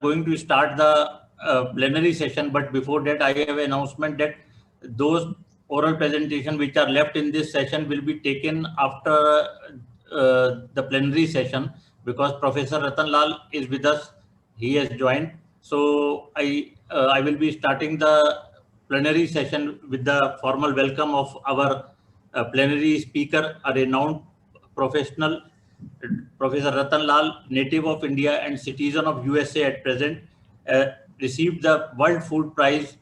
going to start the plenary session, but before that, I have an announcement that those oral presentations which are left in this session will be taken after the plenary session, because Professor Ratan Lal is with us. He has joined. So I will be starting the plenary session with the formal welcome of our plenary speaker, a renowned professional, Professor Ratan Lal, native of India and citizen of USA at present, received the World Food Prize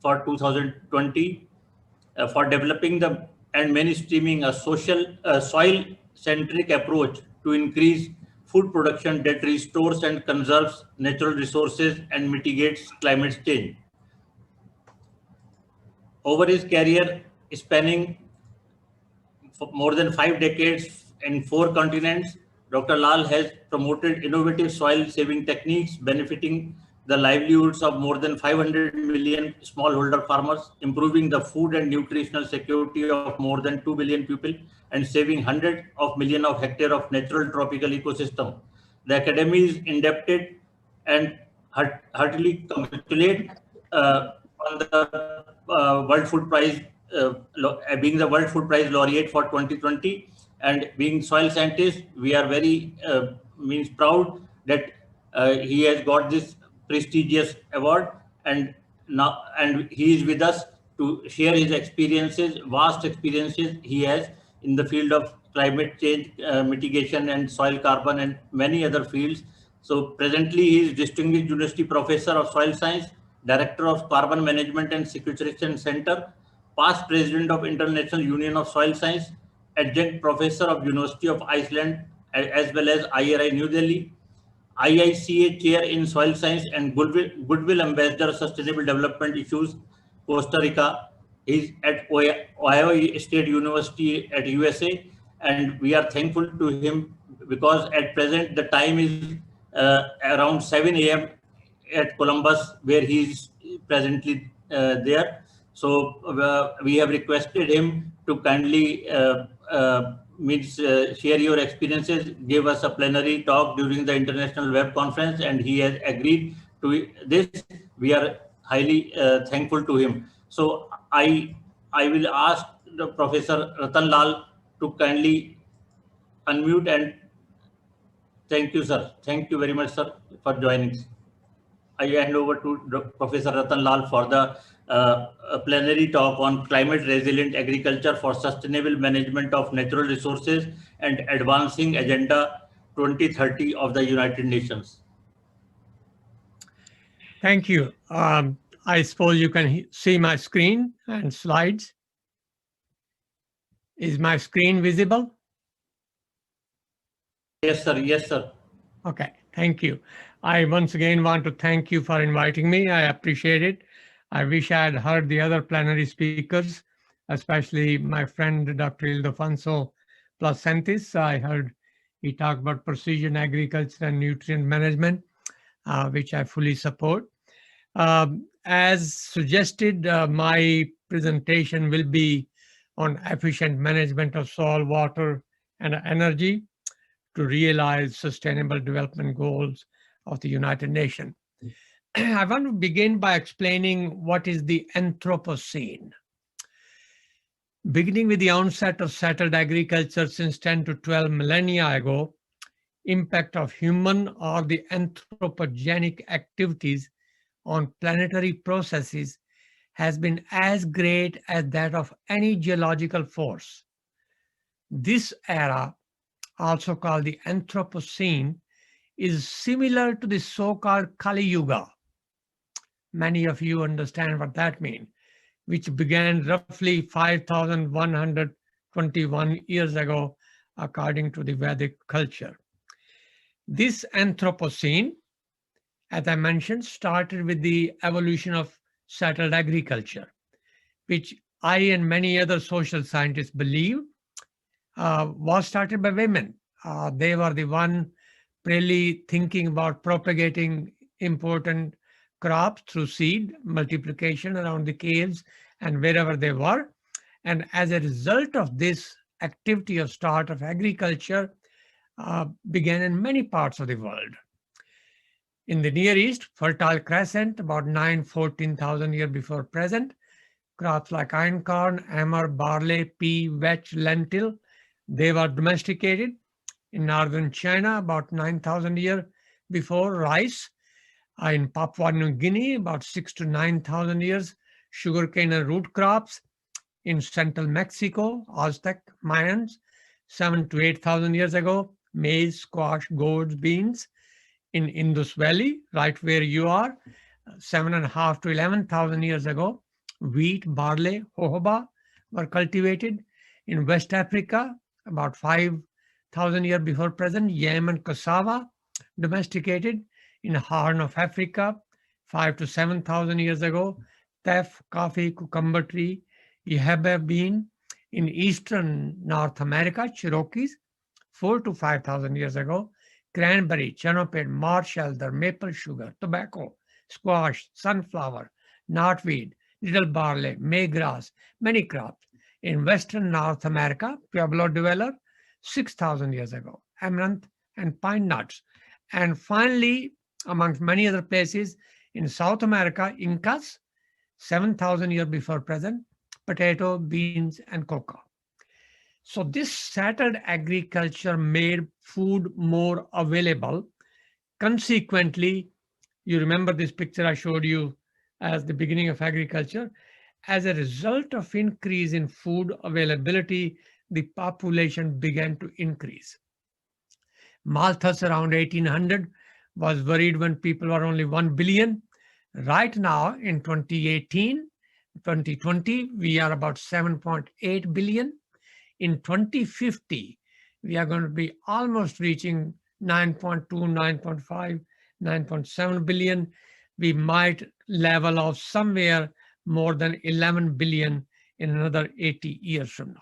for 2020 for developing the and mainstreaming a social soil-centric approach to increase food production that restores and conserves natural resources and mitigates climate change. Over his career spanning for more than 5 decades in 4 continents, Dr. Lal has promoted innovative soil-saving techniques benefiting the livelihoods of more than 500 million smallholder farmers, improving the food and nutritional security of more than 2 billion people, and saving hundreds of millions of hectares of natural tropical ecosystem. The Academy is indebted and heartily congratulate on the World Food Prize, being the World Food Prize laureate for 2020, and being soil scientist, we are very proud that he has got this prestigious award, and he is with us to share his experiences, vast experiences he has in the field of climate change mitigation and soil carbon and many other fields. So presently he is Distinguished University Professor of Soil Science, Director of Carbon Management and Sequestration Center, past President of International Union of Soil Science, Adjunct Professor of University of Iceland as well as IRI New Delhi, IICA Chair in Soil Science and Goodwill Ambassador Sustainable Development Issues, Costa Rica. He's at Ohio State University at USA, and we are thankful to him because at present the time is around 7 a.m. at Columbus, where he is presently there. So we have requested him to kindly share your experiences, give us a plenary talk during the International Web Conference, and he has agreed to this. We are highly thankful to him. So I will ask the Professor Ratan Lal to kindly unmute, and thank you, sir. Thank you very much, sir, for joining. I hand over to Professor Ratan Lal for the plenary talk on climate resilient agriculture for sustainable management of natural resources and advancing Agenda 2030 of the United Nations. Thank you. I suppose you can see my screen and slides. Is my screen visible? Yes, sir. Yes, sir. Okay, thank you. I once again want to thank you for inviting me. I appreciate it. I wish I had heard the other plenary speakers, especially my friend Dr. Ildefonso Placentis. I heard he talked about precision agriculture and nutrient management, which I fully support. As suggested, my presentation will be on efficient management of soil, water, and energy to realize sustainable development goals of the United Nations. I want to begin by explaining what is the Anthropocene. Beginning with the onset of settled agriculture since 10 to 12 millennia ago, impact of human or the anthropogenic activities on planetary processes has been as great as that of any geological force. This era, also called the Anthropocene, is similar to the so-called Kali Yuga. Many of you understand what that means, which began roughly 5,121 years ago, according to the Vedic culture. This Anthropocene, as I mentioned, started with the evolution of settled agriculture, which I and many other social scientists believe was started by women. They were the one really thinking about propagating important crops through seed multiplication around the caves and wherever they were. And as a result of this activity of start of agriculture began in many parts of the world. In the Near East, Fertile Crescent, about 14,000 years before present, crops like iron corn, emmer, barley, pea, vetch, lentil, they were domesticated. In northern China, about 9,000 years before, rice. In Papua New Guinea, about 6,000 to 9,000 years, sugarcane and root crops. In central Mexico, Aztec Mayans, 7,000 to 8,000 years ago, maize, squash, gourds, beans. In Indus Valley, right where you are, 7,500 to 11,000 years ago, wheat, barley, jojoba were cultivated. In West Africa, about 5,000 years before present, yam and cassava domesticated. In Horn of Africa, 5,000 to 7,000 years ago, teff, coffee, cucumber tree, Yahaba bean. In Eastern North America, Cherokees, 4,000 to 5,000 years ago, cranberry, chenoped, marsh elder, maple sugar, tobacco, squash, sunflower, knotweed, little barley, maygrass, many crops. In Western North America, Pueblo de Velar, 6,000 years ago, amaranth and pine nuts. And finally, amongst many other places, in South America, Incas, 7,000 years before present, potato, beans, and cocoa. So this settled agriculture made food more available. Consequently, you remember this picture I showed you as the beginning of agriculture. As a result of increase in food availability, the population began to increase. Malthus around 1800 was worried when people were only 1 billion. Right now in 2018, 2020, we are about 7.8 billion. In 2050, we are going to be almost reaching 9.2, 9.5, 9.7 billion. We might level off somewhere more than 11 billion in another 80 years from now.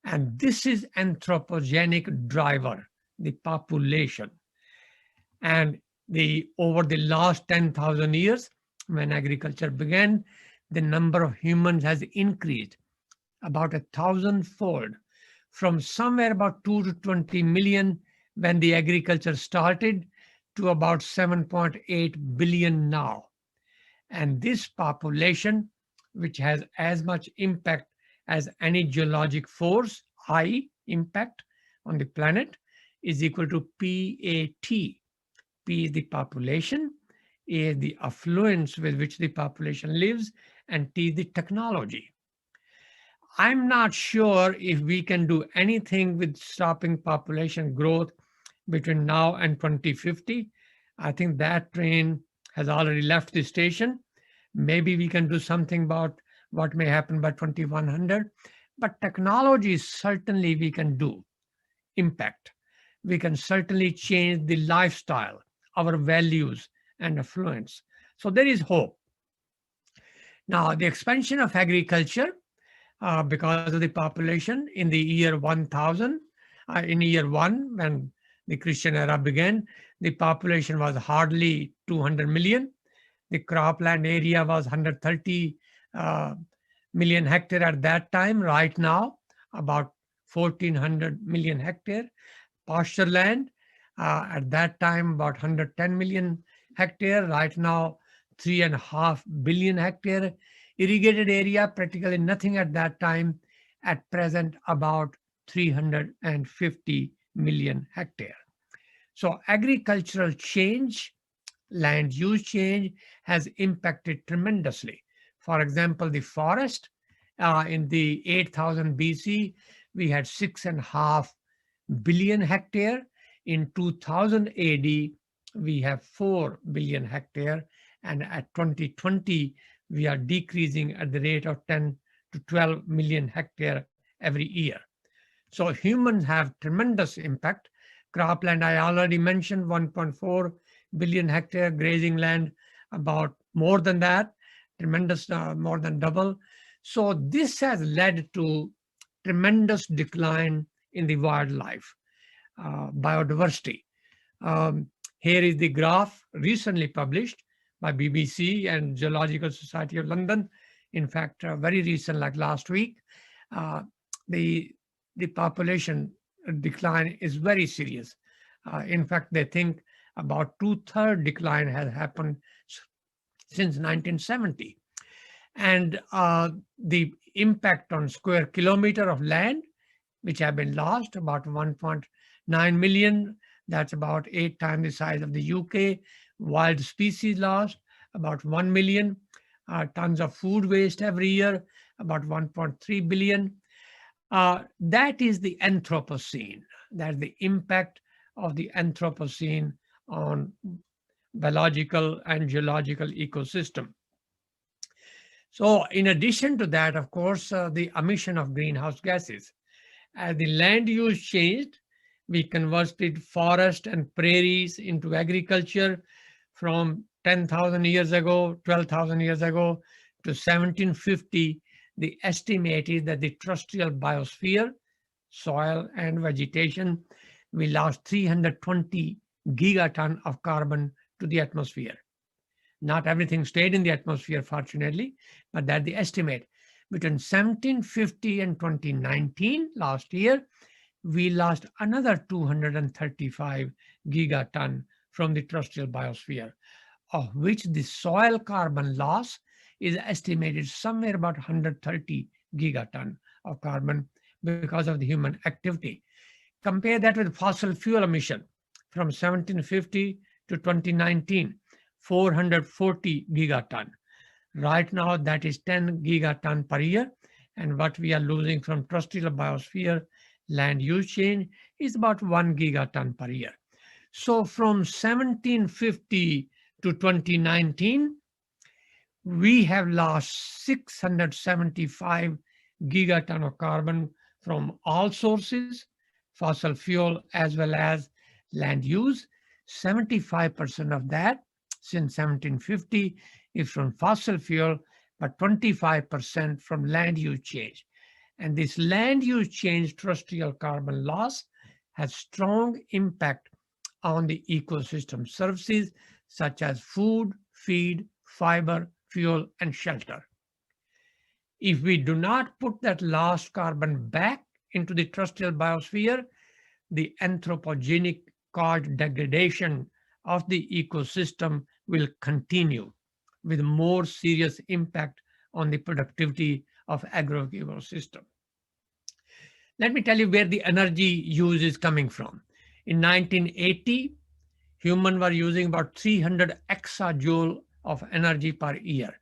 And this is anthropogenic driver, the population. And over the last 10,000 years, when agriculture began, the number of humans has increased about 1,000-fold, from somewhere about 2 to 20 million when the agriculture started to about 7.8 billion now. And this population, which has as much impact as any geologic force, high impact on the planet, is equal to PAT. P is the population, A is the affluence with which the population lives, and T is the technology. I'm not sure if we can do anything with stopping population growth between now and 2050. I think that train has already left the station. Maybe we can do something about what may happen by 2100. But technology certainly we can do impact. We can certainly change the lifestyle, our values and affluence. So there is hope. Now, the expansion of agriculture because of the population in the year 1000, in year 1, when the Christian era began, the population was hardly 200 million. The cropland area was 130 million hectare at that time. Right now, about 1,400 million hectare. Pasture land, at that time, about 110 million hectare. Right now, 3.5 billion hectare. Irrigated area, practically nothing at that time. At present, about 350 million hectare. So agricultural change, land use change has impacted tremendously. For example, the forest in the 8000 BC, we had 6.5 billion hectare. In 2000 AD, we have 4 billion hectare. And at 2020, we are decreasing at the rate of 10 to 12 million hectare every year. So humans have tremendous impact. Cropland, I already mentioned, 1.4 billion hectare. Grazing land, about more than that, tremendous, more than double. So this has led to tremendous decline in the wildlife, biodiversity. Here is the graph recently published by BBC and Zoological Society of London. In fact, very recent, like last week. The population decline is very serious. In fact, they think about 2/3 decline has happened since 1970. And the impact on square kilometer of land, which have been lost, about 1.9 million. That's about 8 times the size of the UK. Wild species lost, about 1 million. Tons of food waste every year, about 1.3 billion. That is the Anthropocene. That's the impact of the Anthropocene on biological and geological ecosystem. So in addition to that, of course, the emission of greenhouse gases. As the land use changed, we converted forest and prairies into agriculture from 10,000 years ago, 12,000 years ago to 1750. The estimate is that the terrestrial biosphere, soil and vegetation, we lost 320 gigaton of carbon to the atmosphere. Not everything stayed in the atmosphere, fortunately, but that's the estimate. Between 1750 and 2019, last year, we lost another 235 gigaton from the terrestrial biosphere, of which the soil carbon loss is estimated somewhere about 130 gigaton of carbon because of the human activity. Compare that with fossil fuel emission from 1750 to 2019, 440 gigaton. Right now, that is 10 gigaton per year. And what we are losing from terrestrial biosphere land use change is about 1 gigaton per year. So from 1750 to 2019, we have lost 675 gigaton of carbon from all sources, fossil fuel as well as land use. 75% of that since 1750 is from fossil fuel, but 25% from land use change. And this land use change terrestrial carbon loss has strong impact on the ecosystem services such as food, feed, fiber, fuel, and shelter. If we do not put that lost carbon back into the terrestrial biosphere, the anthropogenic caused degradation of the ecosystem will continue with more serious impact on the productivity of agro-ecosystem. Let me tell you where the energy use is coming from. In 1980, humans were using about 300 exajoule of energy per year.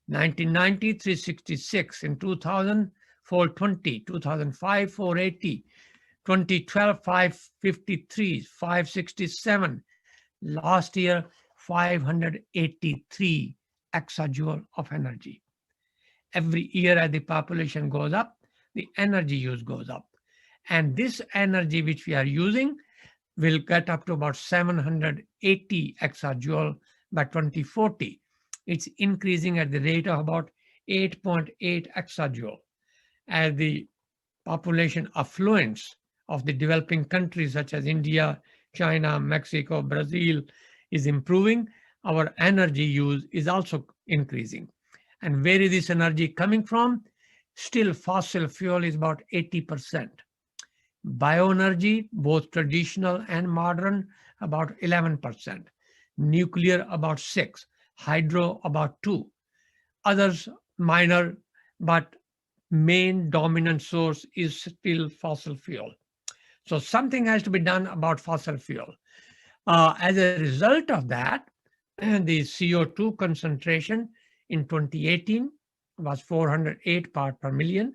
1990, 366. In 2000, 420. 2005, 480. 2012, 553. 567. Last year, 583 exajoule of energy. Every year as the population goes up, the energy use goes up. And this energy which we are using will get up to about 780 exajoule by 2040. It's increasing at the rate of about 8.8 exajoule. As the population affluence of the developing countries such as India, China, Mexico, Brazil is improving, our energy use is also increasing. And where is this energy coming from? Still, fossil fuel is about 80%. Bioenergy, both traditional and modern, about 11%. Nuclear, about 6%. Hydro, about 2%. Others, minor, but main dominant source is still fossil fuel. So something has to be done about fossil fuel. As a result of that, the CO2 concentration in 2018 was 408 parts per million,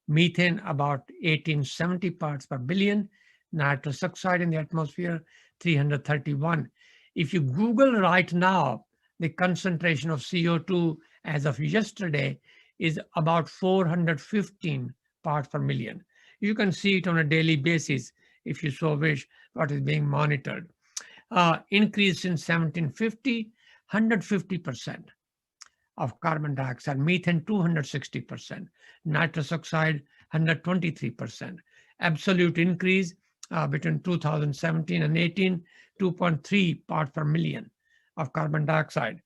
methane about 1870 parts per billion, nitrous oxide in the atmosphere 331. If you Google right now, the concentration of CO2 as of yesterday is about 415 parts per million. You can see it on a daily basis if you so wish what is being monitored. Increase since 1750, 150% of carbon dioxide, methane 260%, nitrous oxide 123%. Absolute increase between 2017 and 18, 2.3 parts per million of carbon dioxide,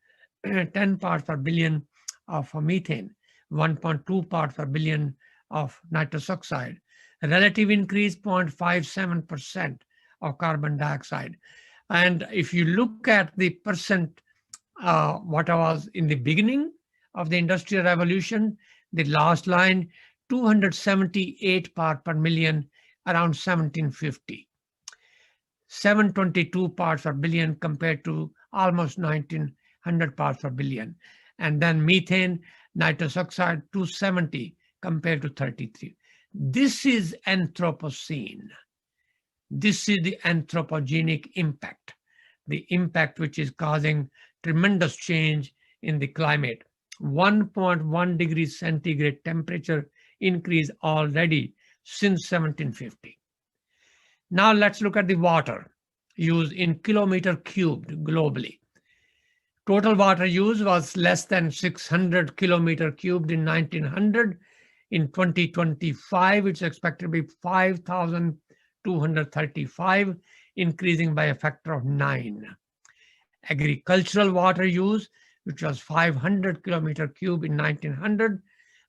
10 parts per billion of methane, 1.2 parts per billion of nitrous oxide. Relative increase 0.57% of carbon dioxide. And if you look at the percent, what was in the beginning of the Industrial Revolution, the last line, 278 parts per million around 1750. 722 parts per billion compared to almost 1900 parts per billion. And then methane, nitrous oxide, 270 compared to 33. This is Anthropocene. This is the anthropogenic impact, the impact which is causing tremendous change in the climate. 1.1 degrees centigrade temperature increase already since 1750. Now let's look at the water use in kilometer cubed globally. Total water use was less than 600 kilometer cubed in 1900. In 2025, it's expected to be 5,235, increasing by a factor of 9. Agricultural water use, which was 500 kilometer cube in 1900,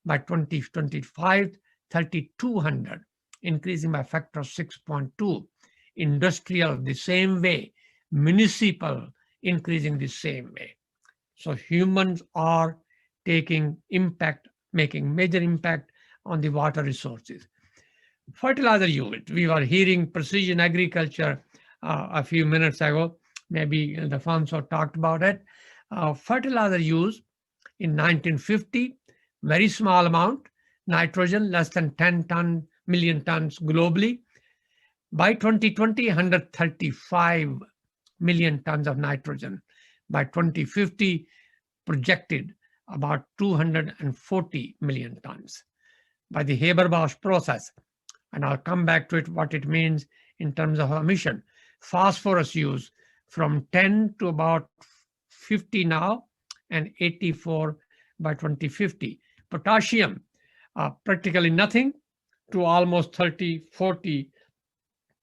by 2025, 3,200, increasing by a factor of 6.2. Industrial, the same way. Municipal, increasing the same way. So humans are taking impact, making major impact on the water resources. Fertilizer use, we were hearing precision agriculture a few minutes ago. Maybe the Alfonso talked about it. Fertilizer use in 1950, very small amount, nitrogen less than 10 million tons globally. By 2020, 135 million tons of nitrogen. By 2050, projected about 240 million tons. By the Haber-Bosch process, and I'll come back to it, what it means in terms of emission. Phosphorus use from 10 to about 50 now, and 84 by 2050. Potassium, practically nothing to almost 30, 40,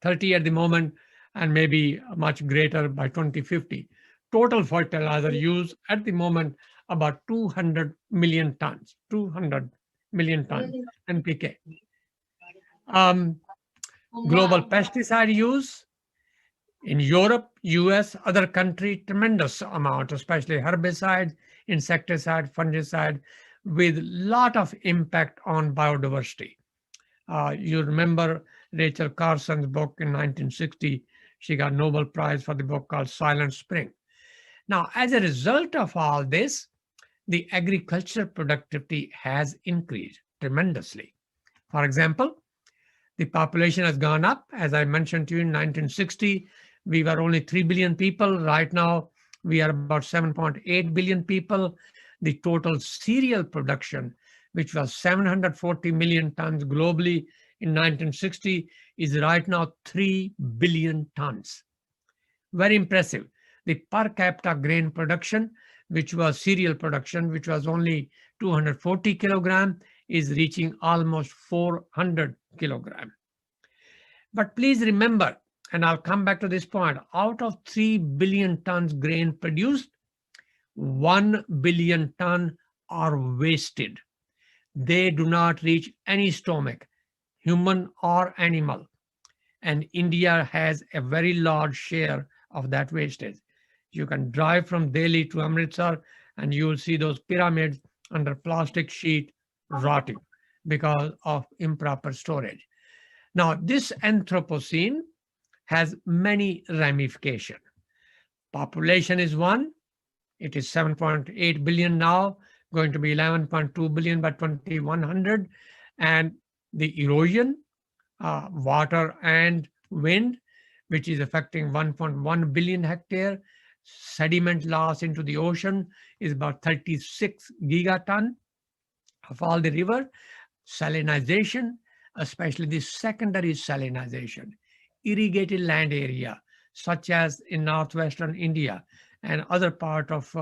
30 at the moment, and maybe much greater by 2050. Total fertilizer use at the moment about 200 million tons, 200 million tons NPK. Global pesticide use in Europe, US, other countries, tremendous amount, especially herbicides, insecticide, fungicide, with lot of impact on biodiversity. You remember Rachel Carson's book in 1960. She got Nobel Prize for the book called Silent Spring. Now, as a result of all this, the agricultural productivity has increased tremendously. For example, the population has gone up. As I mentioned to you, in 1960, we were only 3 billion people. Right now, we are about 7.8 billion people. The total cereal production, which was 740 million tons globally in 1960, is right now 3 billion tons. Very impressive. The per capita grain production, which was cereal production, which was only 240 kilogram, is reaching almost 400 kilogram. But please remember, and I'll come back to this point, out of 3 billion tons grain produced, 1 billion ton are wasted. They do not reach any stomach, human or animal. And India has a very large share of that wastage. You can drive from Delhi to Amritsar and you will see those pyramids under plastic sheet rotting because of improper storage. Now, this Anthropocene has many ramifications. Population is one. It is 7.8 billion now, going to be 11.2 billion by 2100. And the erosion, water and wind, which is affecting 1.1 billion hectare. Sediment loss into the ocean is about 36 gigaton of all the river. Salinization, especially the secondary salinization, irrigated land area, such as in northwestern India and other part of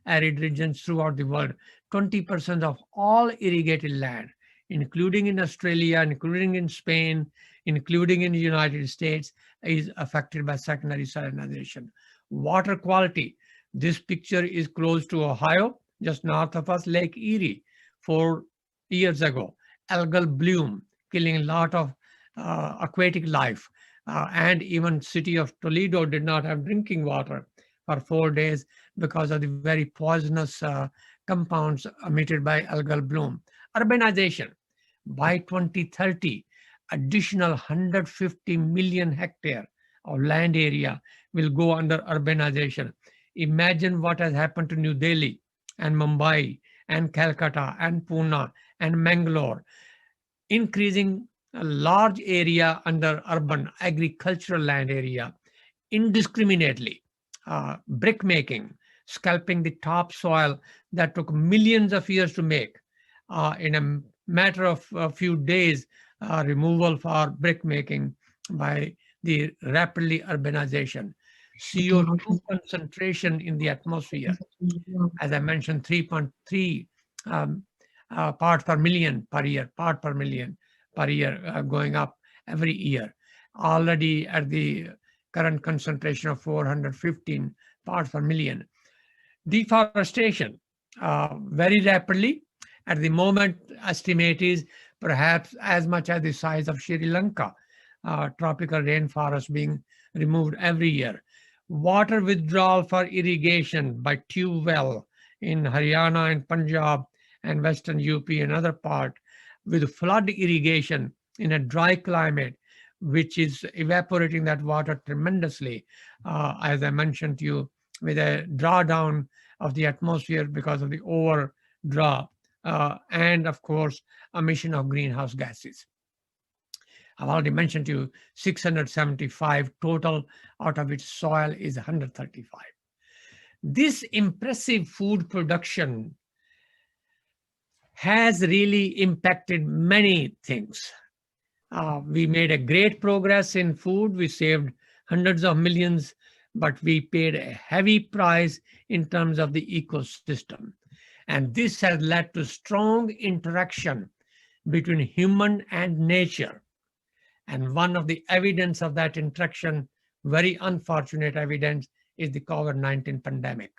arid regions throughout the world. 20% of all irrigated land, including in Australia, including in Spain, including in the United States, is affected by secondary salinization. Water quality. This picture is close to Ohio, just north of us, Lake Erie, 4 years ago. Algal bloom, killing a lot of aquatic life. and even city of Toledo did not have drinking water for 4 days because of the very poisonous compounds emitted by algal bloom. Urbanization. By 2030, additional 150 million hectare of land area will go under urbanization. Imagine what has happened to New Delhi and Mumbai and Calcutta and Pune and Mangalore, increasing a large area under urban agricultural land area indiscriminately, brick making, scalping the topsoil that took millions of years to make, in a matter of a few days, removal for brick making by the rapidly urbanization. CO2 concentration in the atmosphere, as I mentioned, 3.3 parts per million per year, going up every year. Already at the current concentration of 415 parts per million. Deforestation, very rapidly. At the moment, estimate is perhaps as much as the size of Sri Lanka, tropical rainforest being removed every year. Water withdrawal for irrigation by tube well in Haryana and Punjab and Western UP and other part, with flood irrigation in a dry climate, which is evaporating that water tremendously, as I mentioned to you, with a drawdown of the atmosphere because of the overdraw, and of course, emission of greenhouse gases. I've already mentioned to you 675 total, out of which soil is 135. This impressive food production has really impacted many things. We made a great progress in food. We saved hundreds of millions, but we paid a heavy price in terms of the ecosystem. And this has led to strong interaction between human and nature. And one of the evidence of that interaction, very unfortunate evidence, is the COVID-19 pandemic,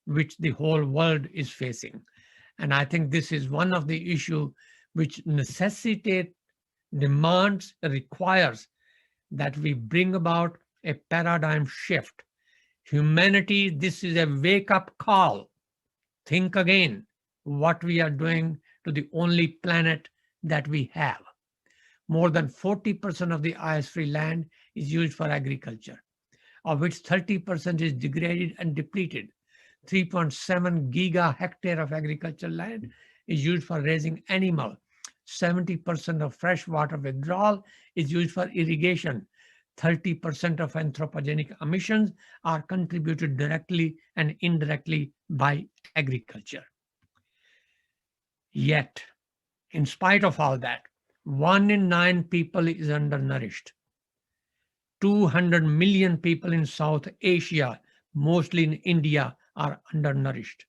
which the whole world is facing. And I think this is one of the issues which necessitate, demands, requires that we bring about a paradigm shift. Humanity, this is a wake-up call. Think again what we are doing to the only planet that we have. More than 40% of the ice-free land is used for agriculture, of which 30% is degraded and depleted. 3.7 giga hectare of agricultural land is used for raising animal. 70% of fresh water withdrawal is used for irrigation. 30% of anthropogenic emissions are contributed directly and indirectly by agriculture. Yet, in spite of all that, 1 in 9 people is undernourished. 200 million people in South Asia, mostly in India, are undernourished.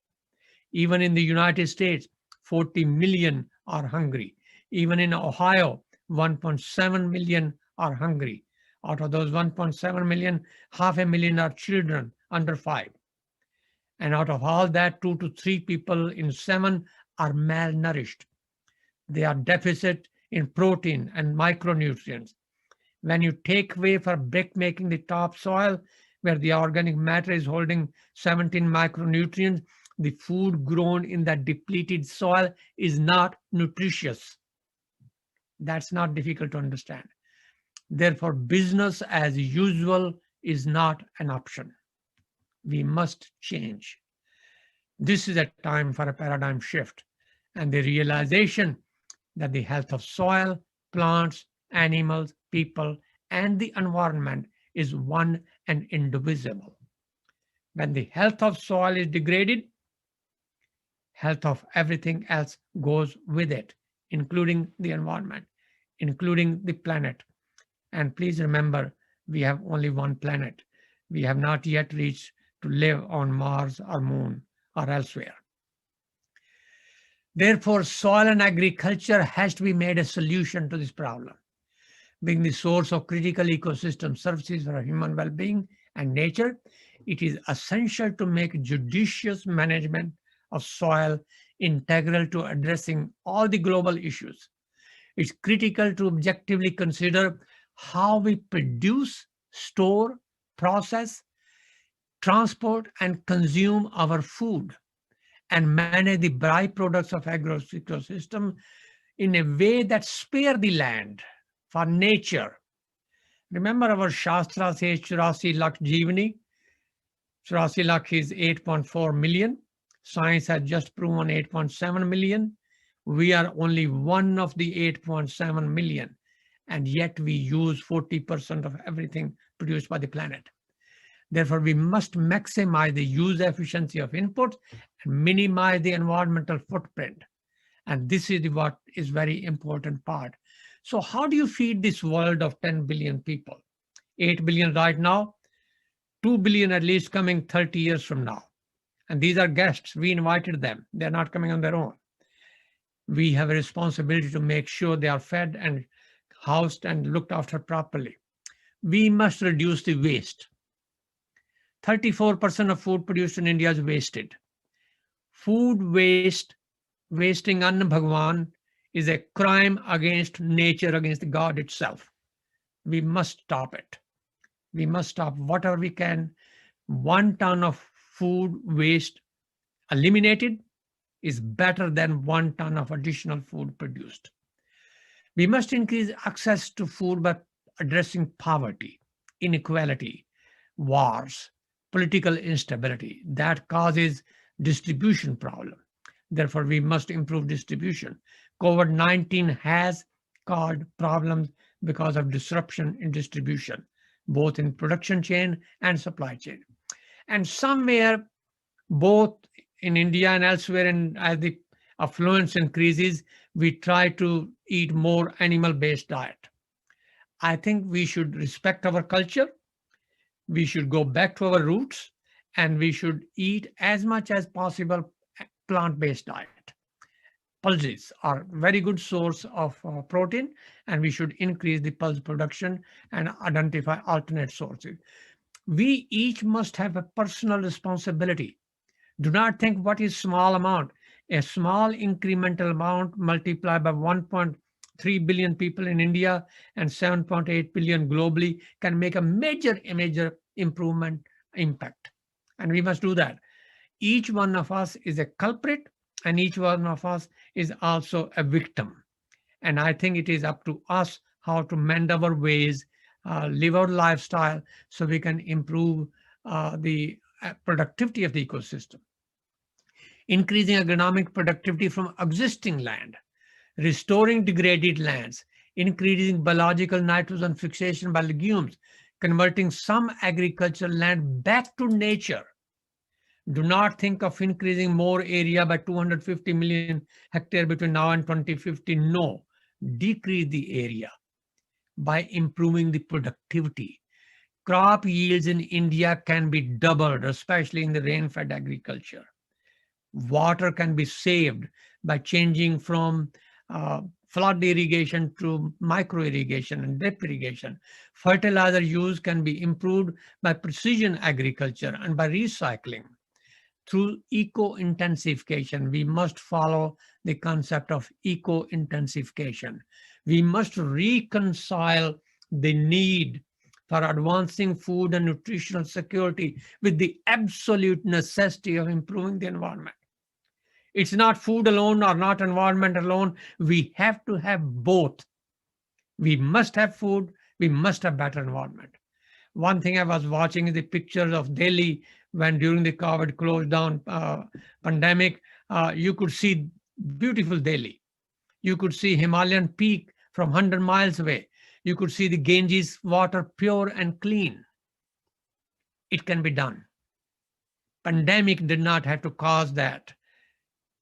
Even in the United States, 40 million are hungry. Even in Ohio, 1.7 million are hungry. Out of those 1.7 million, 500,000 are children under 5. And out of all that, 2 to 3 people in 7 are malnourished. They are deficit in protein and micronutrients. When you take away for brick making the topsoil, where the organic matter is holding 17 micronutrients, the food grown in that depleted soil is not nutritious. That's not difficult to understand. Therefore, business as usual is not an option. We must change. This is a time for a paradigm shift and the realization that the health of soil, plants, animals, people, and the environment is one and indivisible. When the health of soil is degraded, health of everything else goes with it, including the environment, including the planet. And please remember, we have only one planet. We have not yet reached to live on Mars or Moon or elsewhere. Therefore, soil and agriculture has to be made a solution to this problem. Being the source of critical ecosystem services for human well-being and nature, it is essential to make judicious management of soil integral to addressing all the global issues. It's critical to objectively consider how we produce, store, process, transport, and consume our food, and manage the byproducts of ecosystem in a way that spare the land for nature. Remember, our Shastra says Churasi Lakh Jeevani. Churasi Lakh is 8.4 million. Science has just proven 8.7 million. We are only one of the 8.7 million, and yet we use 40% of everything produced by the planet. Therefore, we must maximize the use efficiency of inputs and minimize the environmental footprint. And this is what is very important part. So how do you feed this world of 10 billion people? 8 billion right now, 2 billion at least coming 30 years from now. And these are guests. We invited them. They're not coming on their own. We have a responsibility to make sure they are fed and housed and looked after properly. We must reduce the waste. 34% of food produced in India is wasted. Food waste, wasting Anna Bhagwan, is a crime against nature, against God itself. We must stop it. We must stop whatever we can. 1 ton of food waste eliminated is better than 1 ton of additional food produced. We must increase access to food by addressing poverty, inequality, wars, political instability. That causes distribution problem. Therefore, we must improve distribution. COVID-19 has caused problems because of disruption in distribution, both in production chain and supply chain. And somewhere, both in India and elsewhere, and as the affluence increases, we try to eat more animal-based diet. I think we should respect our culture. We should go back to our roots, and we should eat as much as possible plant-based diet. Pulses are very good source of protein, and we should increase the pulse production and identify alternate sources. We each must have a personal responsibility. Do not think what is small amount. A small incremental amount multiplied by 1.3 billion people in India and 7.8 billion globally can make a major improvement impact. And we must do that. Each one of us is a culprit, and each one of us is also a victim. And I think it is up to us how to mend our ways, live our lifestyle, so we can improve the productivity of the ecosystem. Increasing agronomic productivity from existing land, restoring degraded lands, increasing biological nitrogen fixation by legumes, converting some agricultural land back to nature. Do not think of increasing more area by 250 million hectares between now and 2050. No, decrease the area by improving the productivity. Crop yields in India can be doubled, especially in the rain-fed agriculture. Water can be saved by changing from flood irrigation to micro irrigation and drip irrigation. Fertilizer use can be improved by precision agriculture and by recycling. Through eco-intensification, we must follow the concept of eco-intensification. We must reconcile the need for advancing food and nutritional security with the absolute necessity of improving the environment. It's not food alone or not environment alone. We have to have both. We must have food. We must have better environment. One thing I was watching is the pictures of Delhi when during the COVID closed down pandemic. You could see beautiful Delhi. You could see Himalayan peak from 100 miles away. You could see the Ganges water pure and clean. It can be done. Pandemic did not have to cause that.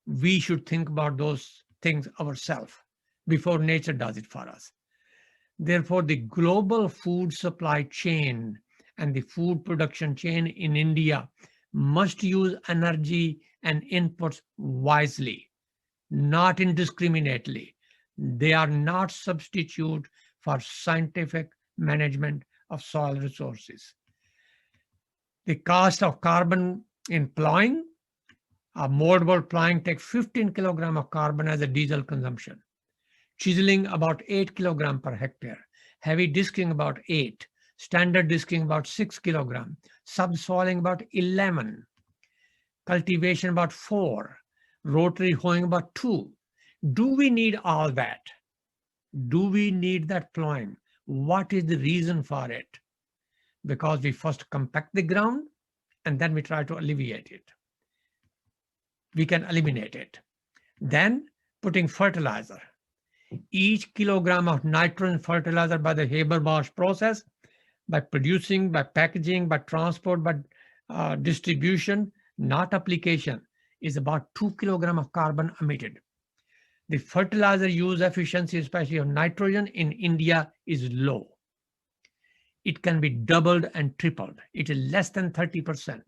We should think about those things ourselves before nature does it for us. Therefore, the global food supply chain and the food production chain in India must use energy and inputs wisely, not indiscriminately. They are not substitute for scientific management of soil resources. The cost of carbon in plowing, a moldable plowing takes 15 kilograms of carbon as a diesel consumption. Chiseling about 8 kilograms per hectare. heavy disking about 8, standard disking about 6 kilogram, subsoiling about 11, cultivation about 4, rotary hoeing about 2. Do we need all that? Do we need that plowing? What is the reason for it? Because we first compact the ground and then we try to alleviate it. We can eliminate it. Then putting fertilizer. Each kilogram of nitrogen fertilizer by the Haber-Bosch process, by producing, by packaging, by transport, by distribution, not application, is about 2 kilograms of carbon emitted. The fertilizer use efficiency, especially of nitrogen in India, is low. It can be doubled and tripled. It is less than 30%.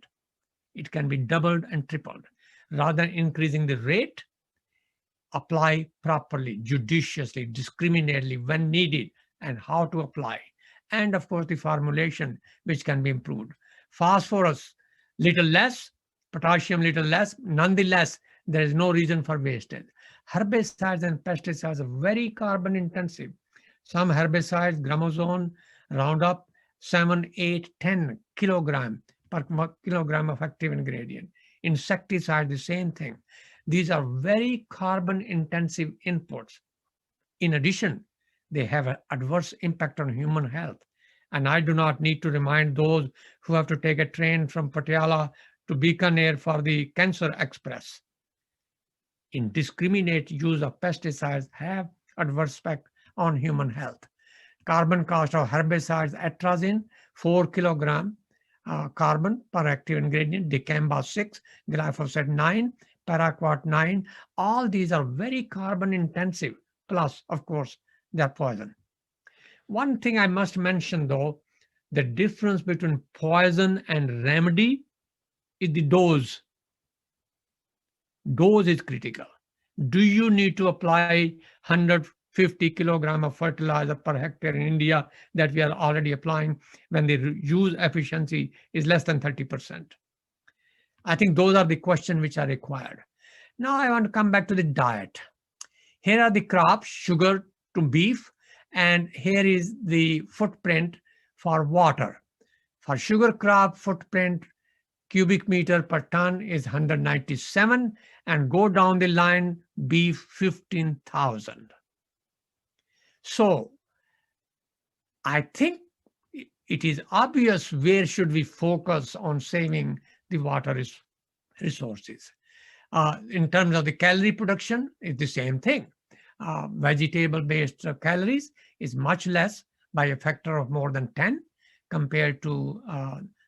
It can be doubled and tripled. Rather than increasing the rate, apply properly, judiciously, discriminately when needed, and how to apply. And of course, the formulation, which can be improved. Phosphorus, little less, potassium, little less. Nonetheless, there is no reason for wastage. Herbicides and pesticides are very carbon intensive. Some herbicides, Gramazone, Roundup, 7, 8, 10 kilogram per kilogram of active ingredient. Insecticides, the same thing. These are very carbon intensive inputs. In addition, they have an adverse impact on human health. And I do not need to remind those who have to take a train from Patiala to Bikaner for the Cancer Express. Indiscriminate use of pesticides have adverse effect on human health. Carbon cost of herbicides, atrazine, 4 kilogram carbon per active ingredient, dicamba 6, glyphosate 9, paraquat 9. All these are very carbon intensive. Plus, of course, they're poison. One thing I must mention though, the difference between poison and remedy is the dose. Dose is critical. Do you need to apply 150 kilogram of fertilizer per hectare in India that we are already applying when the use efficiency is less than 30%? I think those are the questions which are required. Now I want to come back to the diet. Here are the crops, sugar to beef, and here is the footprint for water. For sugar crop, footprint cubic meter per ton is 197, and go down the line, beef 15,000. So I think it is obvious where should we focus on saving the water resources. In terms of the calorie production, it's the same thing. Vegetable-based calories is much less by a factor of more than 10 compared to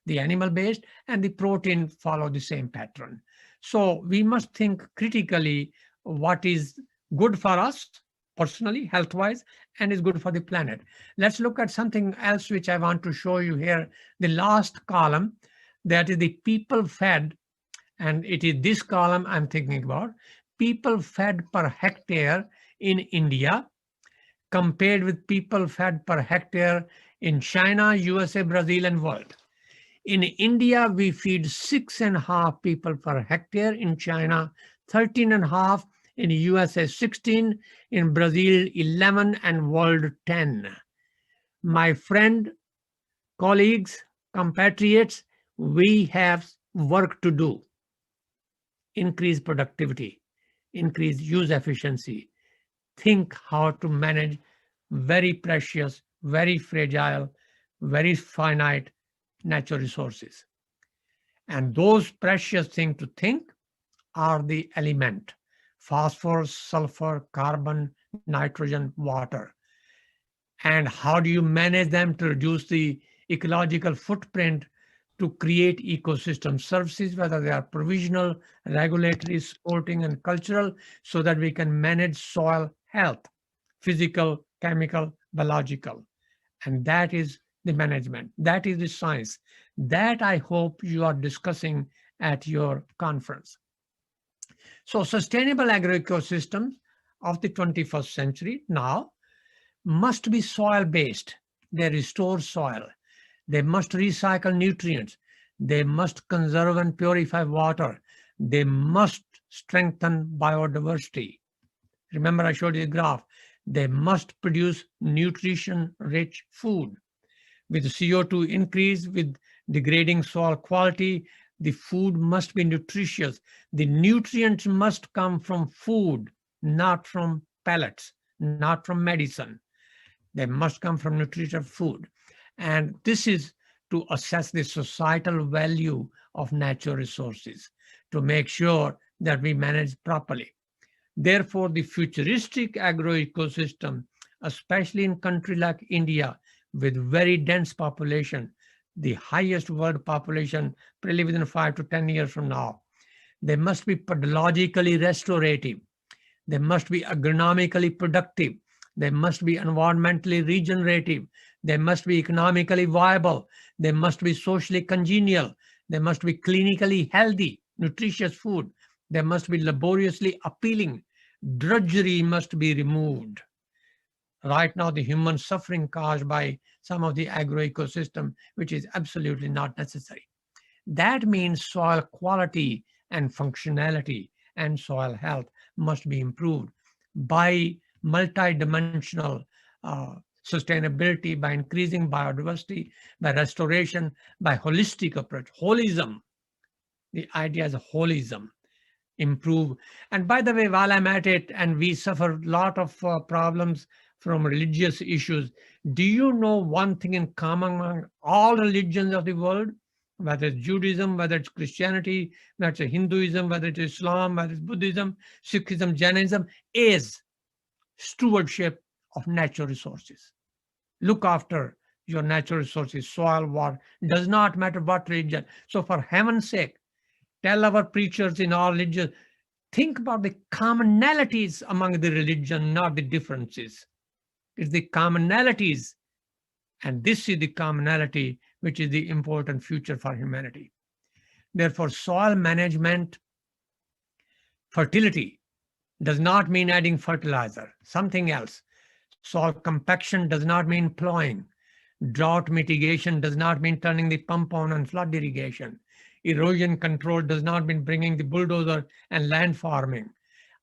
the animal-based, and the protein follow the same pattern. So we must think critically what is good for us personally, health-wise, and is good for the planet. Let's look at something else which I want to show you here. The last column, that is the people fed, and it is this column I'm thinking about, people fed per hectare in India compared with people fed per hectare in China, USA, Brazil, and world. In India, we feed 6.5 people per hectare. In China, 13.5. In USA, 16. In Brazil, 11. And world, 10. My friend, colleagues, compatriots, we have work to do. Increase productivity, increase use efficiency. Think how to manage very precious, very fragile, very finite natural resources. And those precious things to think are the element: phosphorus, sulfur, carbon, nitrogen, water. And how do you manage them to reduce the ecological footprint to create ecosystem services, whether they are provisional, regulatory, sporting, and cultural, so that we can manage soil health, physical, chemical, biological. And that is the management. That is the science. That I hope you are discussing at your conference. So sustainable agroecosystems of the 21st century now must be soil-based. They restore soil. They must recycle nutrients. They must conserve and purify water. They must strengthen biodiversity. Remember, I showed you the graph. They must produce nutrition-rich food. With CO2 increase, with degrading soil quality, the food must be nutritious. The nutrients must come from food, not from pellets, not from medicine. They must come from nutritious food. And this is to assess the societal value of natural resources, to make sure that we manage properly. Therefore, the futuristic agroecosystem, especially in countries like India, with very dense population, the highest world population, probably within 5 to 10 years from now, they must be pedagogically restorative. They must be agronomically productive. They must be environmentally regenerative. They must be economically viable. They must be socially congenial. They must be clinically healthy, nutritious food. They must be laboriously appealing. Drudgery must be removed. Right now, the human suffering caused by some of the agroecosystem, which is absolutely not necessary. That means soil quality and functionality and soil health must be improved by multidimensional sustainability, by increasing biodiversity, by restoration, by holistic approach. Holism, the idea is holism, improve. And by the way, while I'm at it, and we suffer a lot of problems from religious issues, do you know one thing in common among all religions of the world? Whether it's Judaism, whether it's Christianity, whether it's Hinduism, whether it's Islam, whether it's Buddhism, Sikhism, Jainism, is stewardship of natural resources. Look after your natural resources, soil, water, does not matter what religion. So for heaven's sake, tell our preachers in all religions, think about the commonalities among the religion, not the differences. It's the commonalities. And this is the commonality which is the important future for humanity. Therefore, soil management, fertility does not mean adding fertilizer, something else. Soil compaction does not mean plowing. Drought mitigation does not mean turning the pump on and flood irrigation. Erosion control does not mean bringing the bulldozer and land farming.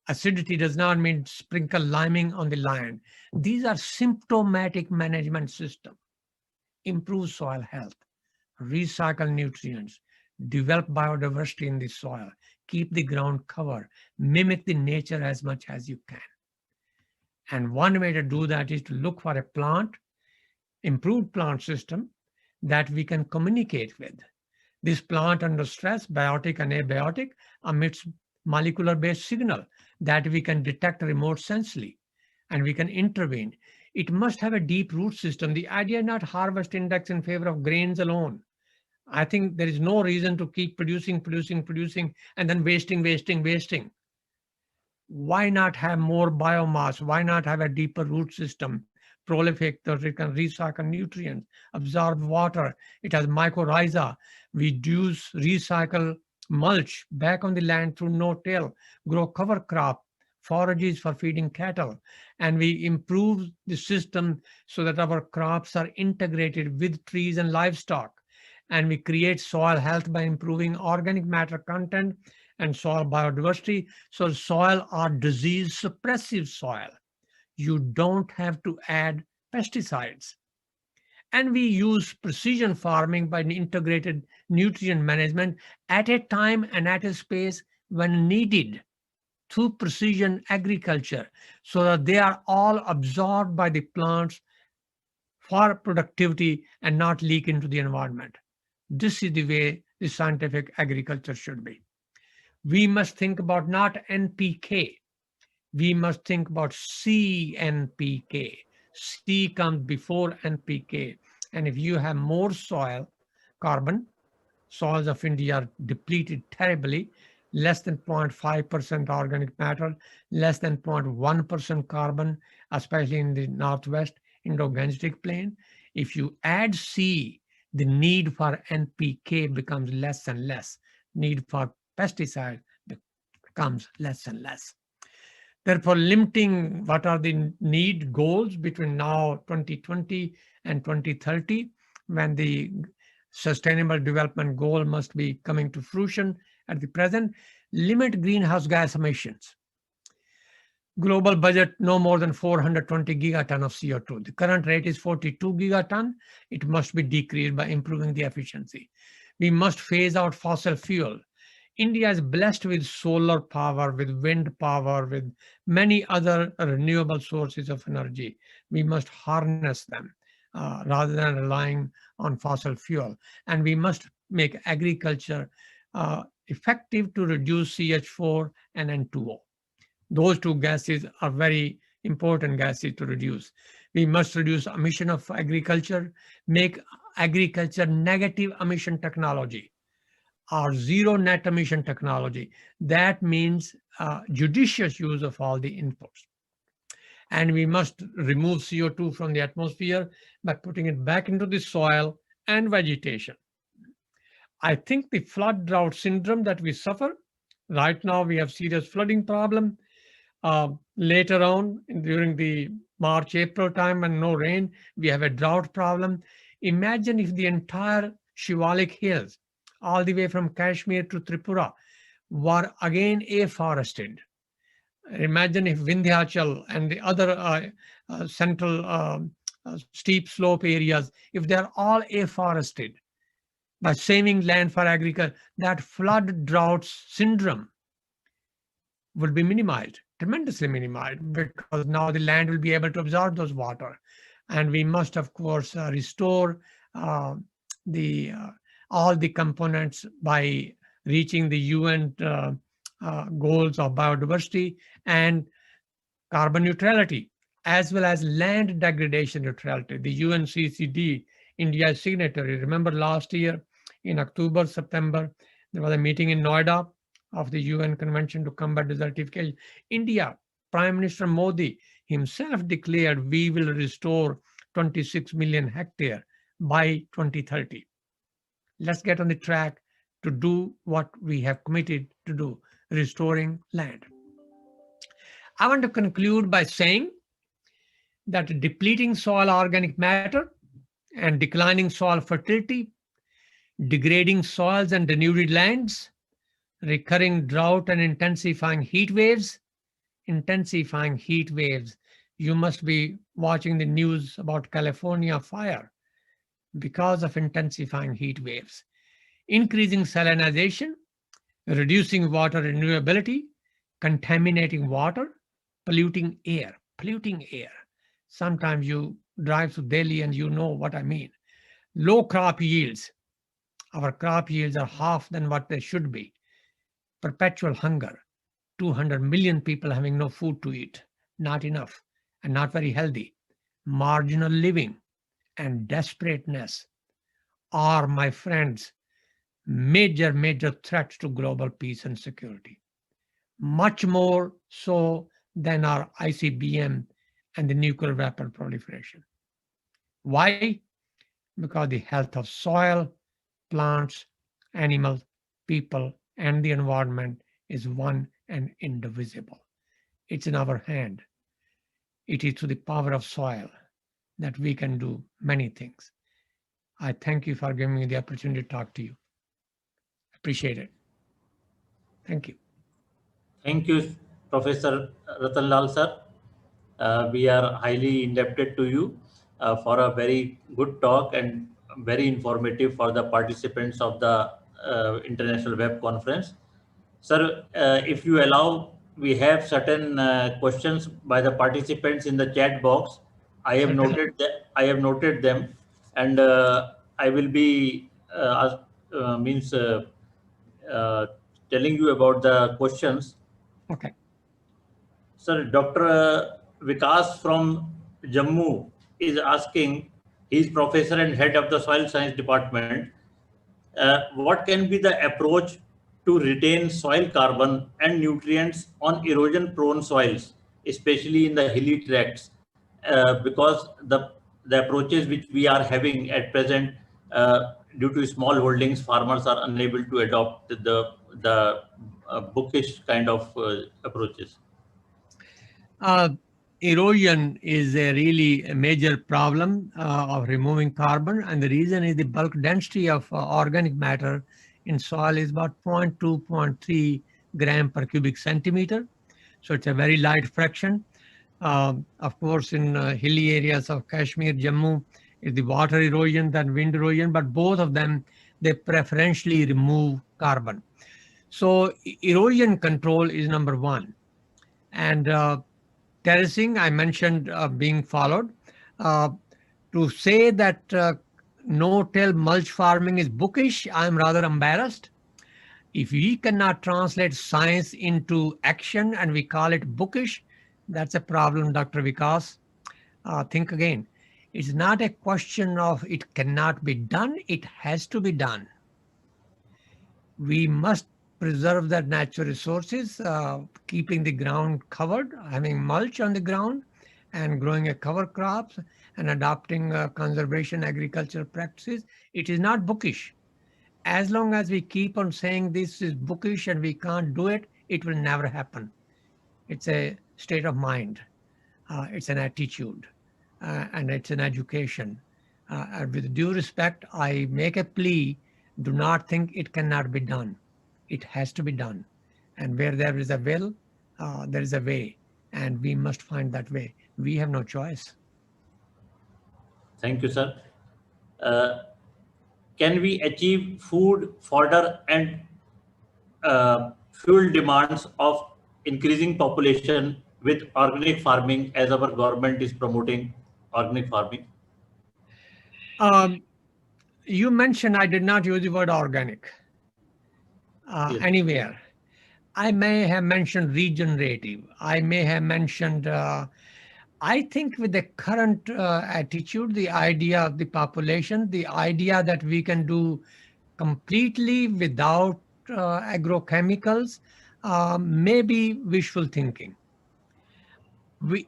Acidity does not mean sprinkle liming on the land. These are symptomatic management systems. Improve soil health, recycle nutrients, develop biodiversity in the soil, keep the ground covered, mimic the nature as much as you can. And one way to do that is to look for a plant, improved plant system that we can communicate with. This plant under stress, biotic and abiotic, emits molecular-based signal that we can detect remote sensely, and we can intervene. It must have a deep root system. The idea is not harvest index in favor of grains alone. I think there is no reason to keep producing, and then wasting. Why not have more biomass? Why not have a deeper root system? Prolific, that it can recycle nutrients, absorb water. It has mycorrhiza. We use recycle mulch back on the land through no-till, grow cover crop, forages for feeding cattle, and we improve the system so that our crops are integrated with trees and livestock. And we create soil health by improving organic matter content and soil biodiversity. So soil are disease suppressive soil. You don't have to add pesticides. And we use precision farming by integrated nutrient management at a time and at a space when needed through precision agriculture, so that they are all absorbed by the plants for productivity and not leak into the environment. This is the way the scientific agriculture should be. We must think about not NPK. We must think about CNPK. C comes before NPK. And if you have more soil, carbon, soils of India are depleted terribly, less than 0.5% organic matter, less than 0.1% carbon, especially in the Northwest Indo-Gangetic plain. If you add C, the need for NPK becomes less and less. Need for pesticide becomes less and less. Therefore, limiting what are the need goals between now 2020 and 2030, when the Sustainable Development Goal must be coming to fruition at the present, limit greenhouse gas emissions. Global budget no more than 420 gigaton of CO2. The current rate is 42 gigaton. It must be decreased by improving the efficiency. We must phase out fossil fuel. India is blessed with solar power, with wind power, with many other renewable sources of energy. We must harness them rather than relying on fossil fuel. And we must make agriculture effective to reduce CH4 and N2O. Those two gases are very important gases to reduce. We must reduce emission of agriculture, make agriculture negative emission technology or zero net emission technology. That means judicious use of all the inputs. And we must remove CO2 from the atmosphere by putting it back into the soil and vegetation. I think the flood drought syndrome that we suffer, right now we have serious flooding problem. Later on, during the March, April time when no rain, we have a drought problem. Imagine if the entire Shivalik Hills, all the way from Kashmir to Tripura, were again afforested. Imagine if Vindhyachal and the other central steep slope areas, if they're all afforested, by saving land for agriculture, that flood drought syndrome will be minimized, tremendously minimized, because now the land will be able to absorb those water. And we must, of course, restore all the components by reaching the UN goals of biodiversity and carbon neutrality, as well as land degradation neutrality. The UNCCD, India signatory. Remember last year in October, September, there was a meeting in Noida of the UN Convention to Combat Desertification. India, Prime Minister Modi himself declared we will restore 26 million hectares by 2030. Let's get on the track to do what we have committed to do, restoring land. I want to conclude by saying that depleting soil organic matter and declining soil fertility, degrading soils and denuded lands, recurring drought and intensifying heat waves. You must be watching the news about California fire because of intensifying heat waves. Increasing salinization, reducing water renewability, contaminating water, polluting air. Sometimes you drive to Delhi and you know what I mean. Low crop yields. Our crop yields are half than what they should be. Perpetual hunger. 200 million people having no food to eat. Not enough and not very healthy. Marginal living and desperateness are, my friends, major threats to global peace and security. Much more so than our ICBM and the nuclear weapon proliferation. Why? Because the health of soil, plants, animals, people, and the environment is one and indivisible. It's in our hand. It is through the power of soil that we can do many things. I thank you for giving me the opportunity to talk to you. Appreciate it. Thank you. Thank you, Professor Ratanlal sir. We are highly indebted to you for a very good talk and very informative for the participants of the International Web Conference. Sir, if you allow, we have certain questions by the participants in the chat box. I have noted them, and I will be telling you about the questions. Okay. Sir, Dr. Vikas from Jammu is asking, he's professor and head of the soil science department, what can be the approach to retain soil carbon and nutrients on erosion prone soils, especially in the hilly tracts, because the approaches which we are having at present, due to small holdings, farmers are unable to adopt the bookish kind of approaches. Erosion is a really a major problem of removing carbon, and the reason is the bulk density of organic matter in soil is about 0.2, 0.3 gram per cubic centimeter. So it's a very light fraction. Of course, in hilly areas of Kashmir, Jammu, is the water erosion than wind erosion, but both of them, they preferentially remove carbon. So erosion control is number one. And terracing, I mentioned being followed. To say that no-till mulch farming is bookish, I'm rather embarrassed. If we cannot translate science into action and we call it bookish, that's a problem, Dr. Vikas. Think again. It's not a question of it cannot be done, it has to be done. We must preserve the natural resources, keeping the ground covered, having mulch on the ground, and growing a cover crops and adopting conservation agricultural practices. It is not bookish. As long as we keep on saying this is bookish and we can't do it, it will never happen. It's a state of mind. It's an attitude, and it's an education. And with due respect, I make a plea, do not think it cannot be done. It has to be done. And where there is a will, there is a way. And we must find that way. We have no choice. Thank you, sir. Can we achieve food, fodder, and fuel demands of increasing population with organic farming, as our government is promoting organic farming? You mentioned I did not use the word organic Yes. anywhere. I may have mentioned regenerative. I may have mentioned, I think with the current attitude, the idea of the population, the idea that we can do completely without agrochemicals, may be wishful thinking.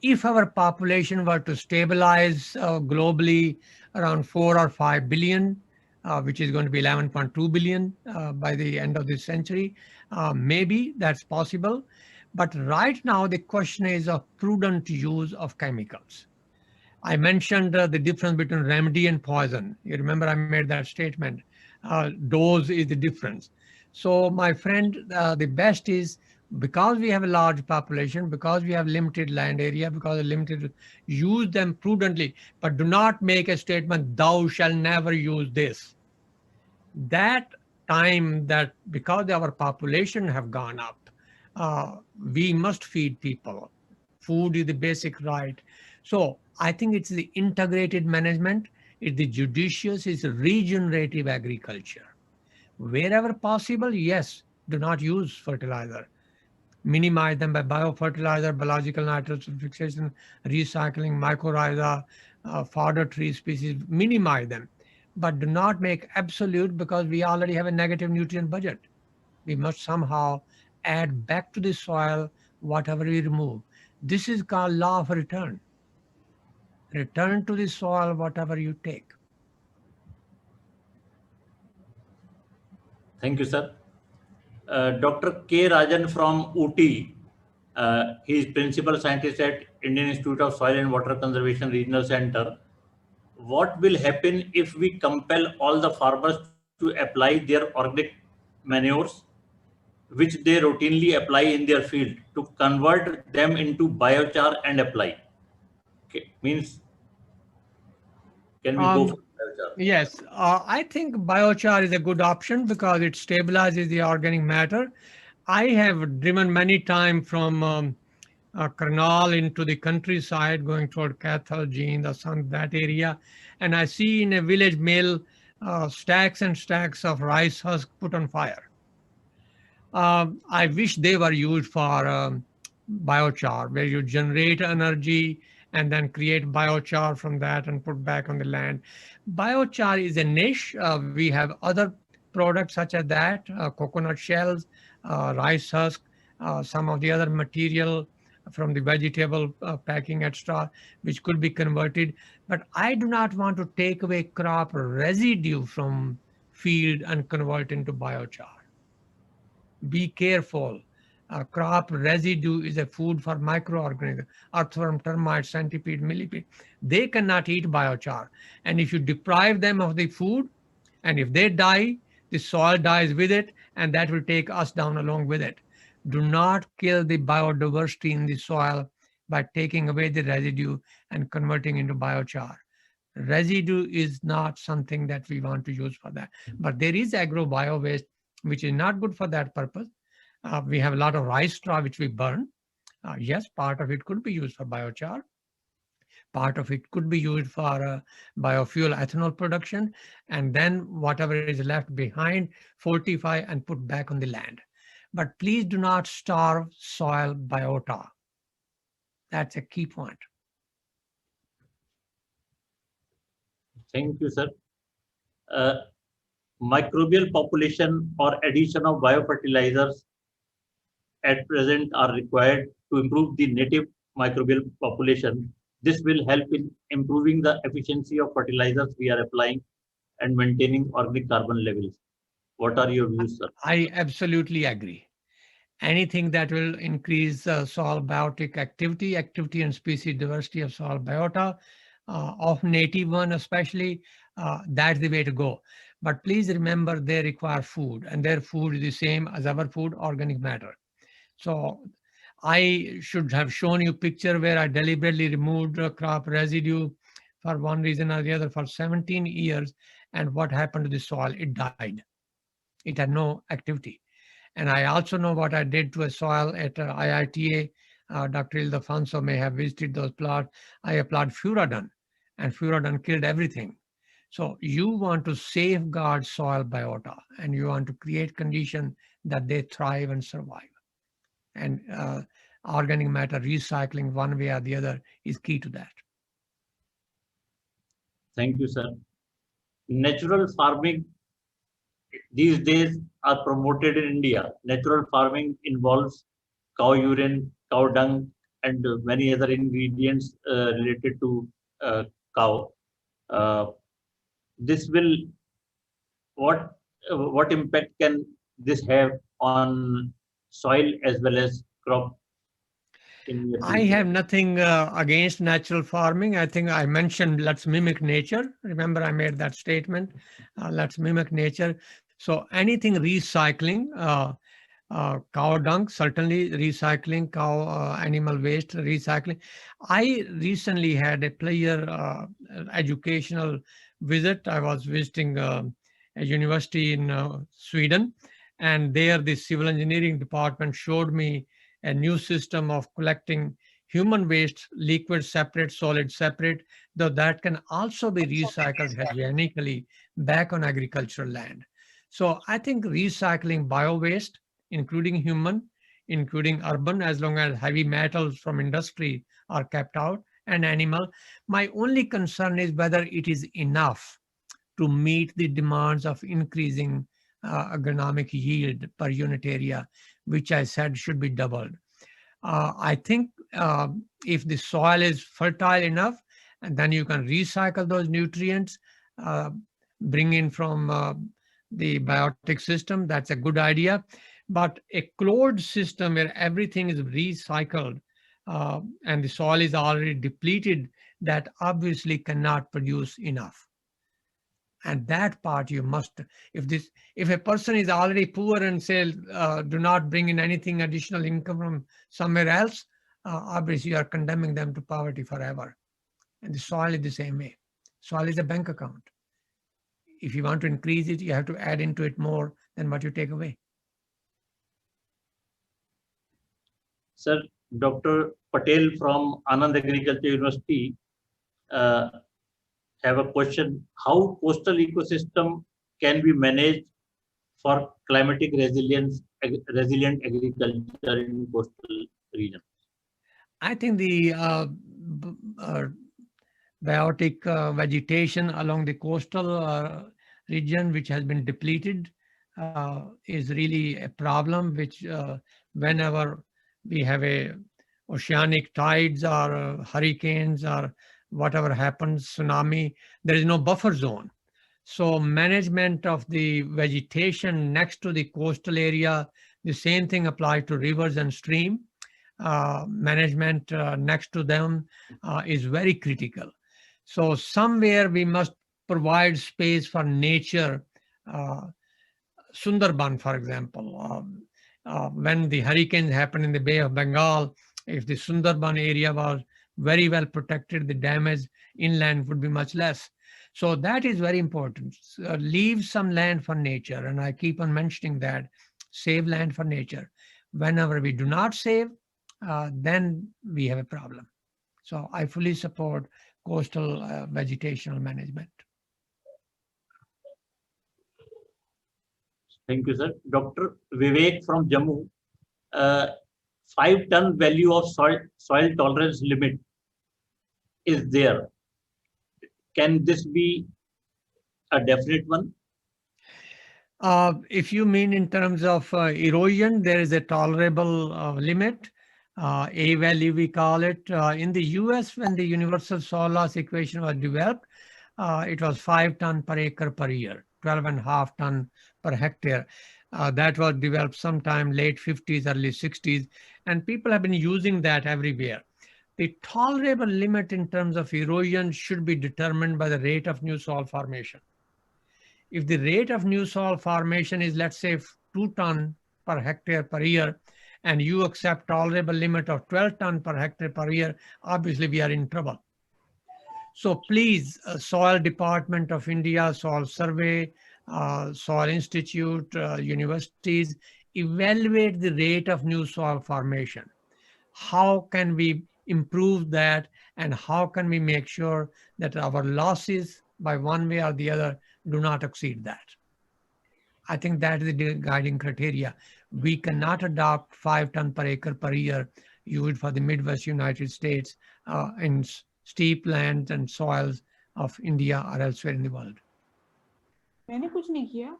If our population were to stabilize globally around 4 or 5 billion, which is going to be 11.2 billion by the end of this century, maybe that's possible. But right now, the question is of prudent use of chemicals. I mentioned the difference between remedy and poison. You remember I made that statement. Dose is the difference. So my friend, the best is, because we have a large population, because we have limited land area, because of limited, use them prudently, but do not make a statement, thou shall never use this. That time that because our population have gone up, we must feed people. Food is the basic right. So I think it's the integrated management, it's the judicious, it's regenerative agriculture. Wherever possible, yes, do not use fertilizer. Minimize them by biofertilizer, biological nitrogen fixation, recycling, mycorrhiza, fodder tree species, minimize them. But do not make absolute, because we already have a negative nutrient budget. We must somehow add back to the soil whatever we remove. This is called law of return. Return to the soil whatever you take. Thank you, sir. Dr. K. Rajan from Ooty. He is principal scientist at Indian Institute of Soil and Water Conservation Regional Center. What will happen if we compel all the farmers to apply their organic manures, which they routinely apply in their field, to convert them into biochar and apply? Okay. Means, can we go for biochar? Yes, I think biochar is a good option because it stabilizes the organic matter. I have driven many times from Karnal into the countryside, going toward Kathal, Jean, the Sun, that area, and I see in a village mill stacks and stacks of rice husk put on fire. I wish they were used for biochar, where you generate energy and then create biochar from that and put back on the land. Biochar is a niche. We have other products such as that, coconut shells, rice husk, some of the other material from the vegetable packing extra, which could be converted. But I do not want to take away crop residue from field and convert into biochar. Be careful. Crop residue is a food for microorganisms, earthworm, termites, centipede, millipede. They cannot eat biochar. And if you deprive them of the food, and if they die, the soil dies with it, and that will take us down along with it. Do not kill the biodiversity in the soil by taking away the residue and converting into biochar. Residue is not something that we want to use for that. But there is agro bio waste, which is not good for that purpose. We have a lot of rice straw which we burn. Yes, part of it could be used for biochar. Part of it could be used for biofuel ethanol production. And then whatever is left behind, fortify and put back on the land. But please do not starve soil biota. That's a key point. Thank you, sir. Microbial population or addition of biofertilizers at present are required to improve the native microbial population. This will help in improving the efficiency of fertilizers we are applying and maintaining organic carbon levels. What are your views, sir? I absolutely agree. Anything that will increase soil biotic activity and species diversity of soil biota, of native one especially, that's the way to go. But please remember they require food, and their food is the same as our food, organic matter. So I should have shown you picture where I deliberately removed crop residue for one reason or the other for 17 years. And what happened to the soil? It died. It had no activity. And I also know what I did to a soil at IITA. Dr. Ildefonso may have visited those plots. I applied Furadon, and Furadon killed everything. So you want to safeguard soil biota, and you want to create conditions that they thrive and survive. And organic matter recycling one way or the other is key to that. Thank you, sir. Natural farming these days are promoted in India. Natural farming involves cow urine, cow dung, and many other ingredients related to cow. This will what impact can this have on soil as well as crop? I have nothing against natural farming. I think I mentioned let's mimic nature. Remember, I made that statement. Let's mimic nature. So anything recycling, cow dung, certainly recycling, cow animal waste recycling. I recently had a player educational visit. I was visiting a university in Sweden, and there the civil engineering department showed me a new system of collecting human waste, liquid separate, solid separate, though that can also be recycled hygienically back on agricultural land. So I think recycling bio-waste, including human, including urban, as long as heavy metals from industry are kept out, and animal. My only concern is whether it is enough to meet the demands of increasing agronomic yield per unit area, which I said should be doubled. I think if the soil is fertile enough, and then you can recycle those nutrients, bring in from the biotic system, that's a good idea. But a closed system where everything is recycled and the soil is already depleted, that obviously cannot produce enough. And that part you must, if a person is already poor and say, do not bring in anything additional income from somewhere else, obviously you are condemning them to poverty forever. And the soil is the same way. Soil is a bank account. If you want to increase it, you have to add into it more than what you take away. Sir, Dr. Patel from Anand Agriculture University have a question. How coastal ecosystem can be managed for climatic resilient agriculture in coastal regions? I think the biotic vegetation along the coastal region, which has been depleted, is really a problem, which whenever we have a oceanic tides or hurricanes or whatever happens, tsunami, there is no buffer zone. So management of the vegetation next to the coastal area, the same thing applies to rivers and stream. Management next to them is very critical. So somewhere we must provide space for nature. Sundarban, for example, when the hurricanes happened in the Bay of Bengal, if the Sundarban area was very well protected, the damage inland would be much less. So that is very important. Leave some land for nature. And I keep on mentioning that. Save land for nature. Whenever we do not save, then we have a problem. So I fully support coastal vegetational management. Thank you, sir. Dr. Vivek from Jammu, 5-ton value of soil tolerance limit is there. Can this be a definite one? If you mean in terms of erosion, there is a tolerable limit. A value we call it. In the US, when the universal soil loss equation was developed, it was 5 ton per acre per year, 12.5 ton per hectare. That was developed sometime late 50s, early 60s, and people have been using that everywhere. The tolerable limit in terms of erosion should be determined by the rate of new soil formation. If the rate of new soil formation is, let's say, 2 ton per hectare per year, and you accept tolerable limit of 12 ton per hectare per year, obviously we are in trouble. So please, Soil Department of India, Soil Survey, Soil Institute, universities, evaluate the rate of new soil formation. How can we improve that, and how can we make sure that our losses by one way or the other do not exceed that? I think that is the guiding criteria. We cannot adopt 5 ton per acre per year used for the Midwest United States in steep lands and soils of India or elsewhere in the world. मैंने कुछ नहीं किया.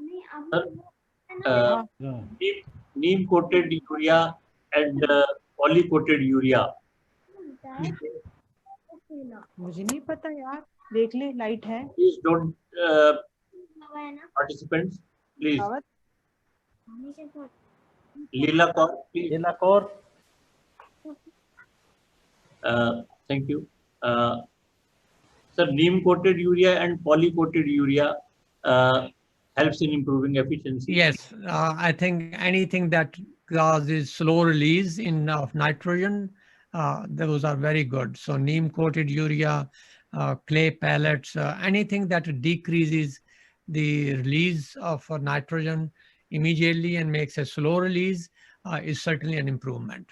Neem coated urea and poly coated urea. मुझे नहीं पता यार. देख ले, लाइट है. Please don't, participants, please. Leela Kaur, please. Leela Kaur. Thank you. Sir, neem coated urea and poly coated urea helps in improving efficiency. Yes, I think anything that causes slow release of nitrogen, those are very good. So neem coated urea, clay pellets, anything that decreases the release of nitrogen immediately and makes a slow release is certainly an improvement.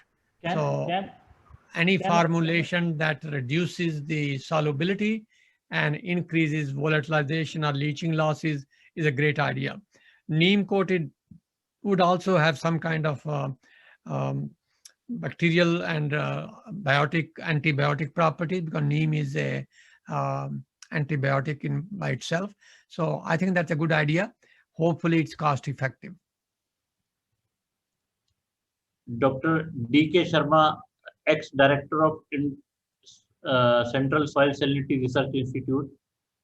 Any formulation that reduces the solubility and increases volatilization or leaching losses is a great idea. Neem coated would also have some kind of bacterial and antibiotic properties, because neem is a antibiotic by itself. So I think that's a good idea. Hopefully it's cost effective. Dr. D.K. Sharma, ex-director of Central Soil Salinity Research Institute,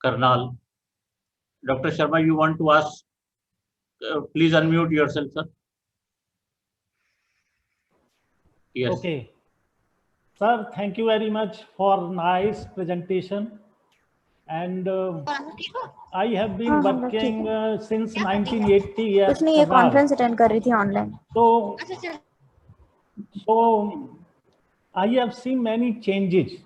Karnal. Dr. Sharma, you want to ask? Please unmute yourself, sir. Yes. Okay. Sir, thank you very much for nice presentation. And I have been working since 1980. कुछ नहीं, ये conference attend कर रही थी online. So I have seen many changes,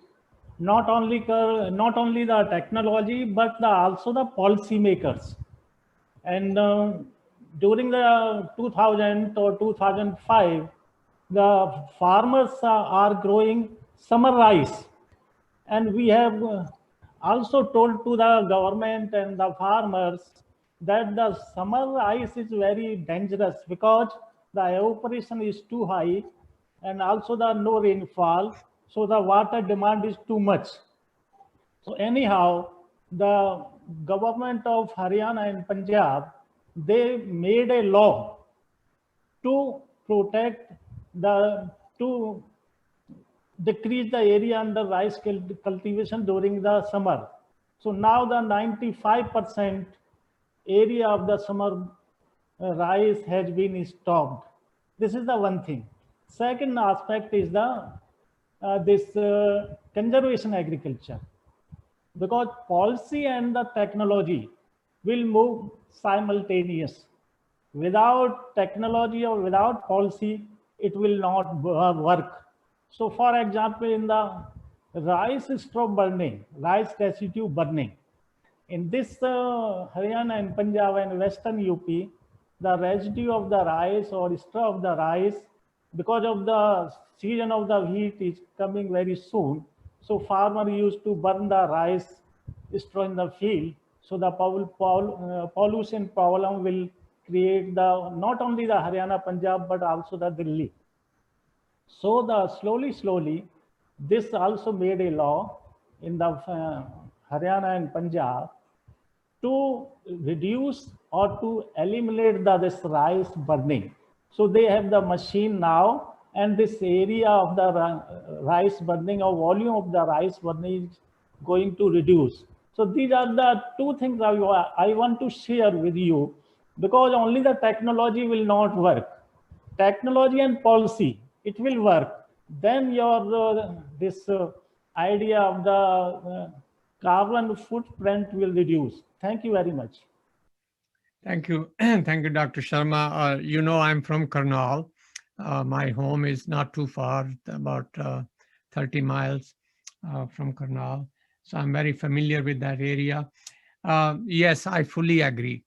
not only the technology, but also the policy makers. And during the 2000 or 2005, the farmers are growing summer rice, and we have also told to the government and the farmers that the summer rice is very dangerous because the evaporation is too high, and also the no rainfall, so the water demand is too much. So anyhow, the government of Haryana and Punjab, they made a law to protect to decrease the area under rice cultivation during the summer. So now the 95% area of the summer rice has been stopped. This is the one thing. Second aspect is the conservation agriculture, because policy and the technology will move simultaneous. Without technology or without policy, it will not work. So for example, in the rice straw burning, rice residue burning, in this Haryana and Punjab and Western UP, the residue of the rice or straw of the rice, because of the season of the wheat is coming very soon, so farmer used to burn the rice straw in the field. So the pollution problem will create the not only the Haryana, Punjab, but also the Delhi. So the slowly, this also made a law in the Haryana and Punjab to reduce or to eliminate this rice burning. So they have the machine now, and this area of the rice burning or volume of the rice burning is going to reduce. So these are the two things I want to share with you, because only the technology will not work. Technology and policy, it will work. Then your this idea of the carbon footprint will reduce. Thank you very much. Thank you. Thank you, Dr. Sharma. You know, I'm from Karnal. My home is not too far, about 30 miles from Karnal. So I'm very familiar with that area. Yes, I fully agree.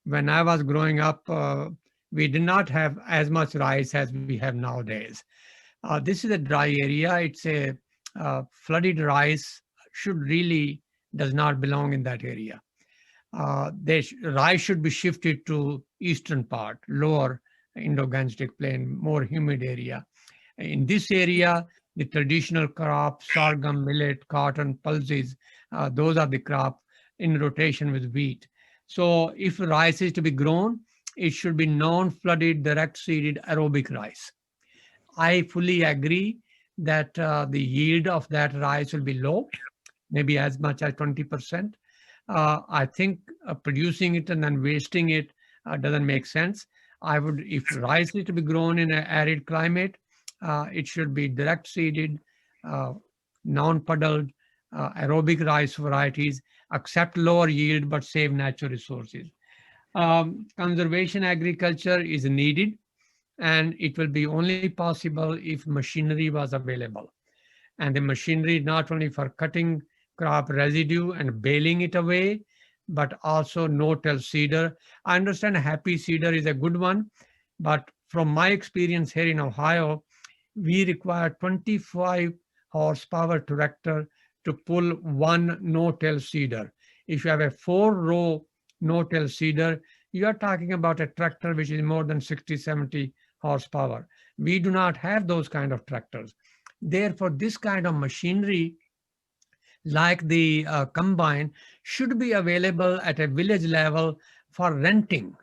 When I was growing up, we did not have as much rice as we have nowadays. This is a dry area. It's a flooded rice does not belong in that area. Rice should be shifted to eastern part, lower Indo-Gangetic Plain, more humid area. In this area, the traditional crops, sorghum, millet, cotton, pulses, those are the crop in rotation with wheat. So if rice is to be grown, it should be non-flooded, direct-seeded aerobic rice. I fully agree that the yield of that rice will be low, maybe as much as 20%. I think producing it and then wasting it doesn't make sense. If rice is to be grown in an arid climate, it should be direct seeded, non-puddled, aerobic rice varieties, accept lower yield but save natural resources. Conservation agriculture is needed, and it will be only possible if machinery was available. And the machinery not only for cutting crop residue and baling it away, but also no-till seeder. I understand happy seeder is a good one, but from my experience here in Ohio, we require 25 horsepower tractor to pull one no-till seeder. If you have a 4-row no-till seeder, you are talking about a tractor which is more than 60, 70 horsepower. We do not have those kind of tractors. Therefore, this kind of machinery like the combine should be available at a village level for renting.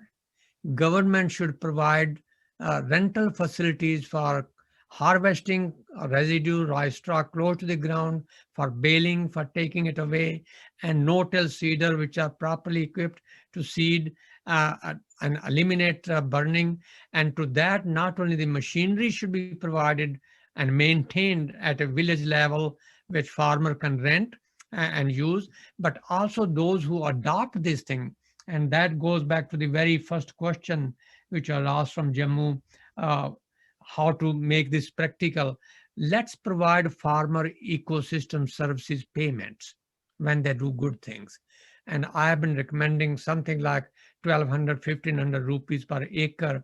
Government should provide rental facilities for harvesting residue rice straw close to the ground, for baling, for taking it away, and no-till seeder which are properly equipped to seed and eliminate burning. And to that, not only the machinery should be provided and maintained at a village level, which farmer can rent and use, but also those who adopt this thing. And that goes back to the very first question, which I asked from Jammu, how to make this practical. Let's provide farmer ecosystem services payments when they do good things. And I have been recommending something like 1,200, 1,500 rupees per acre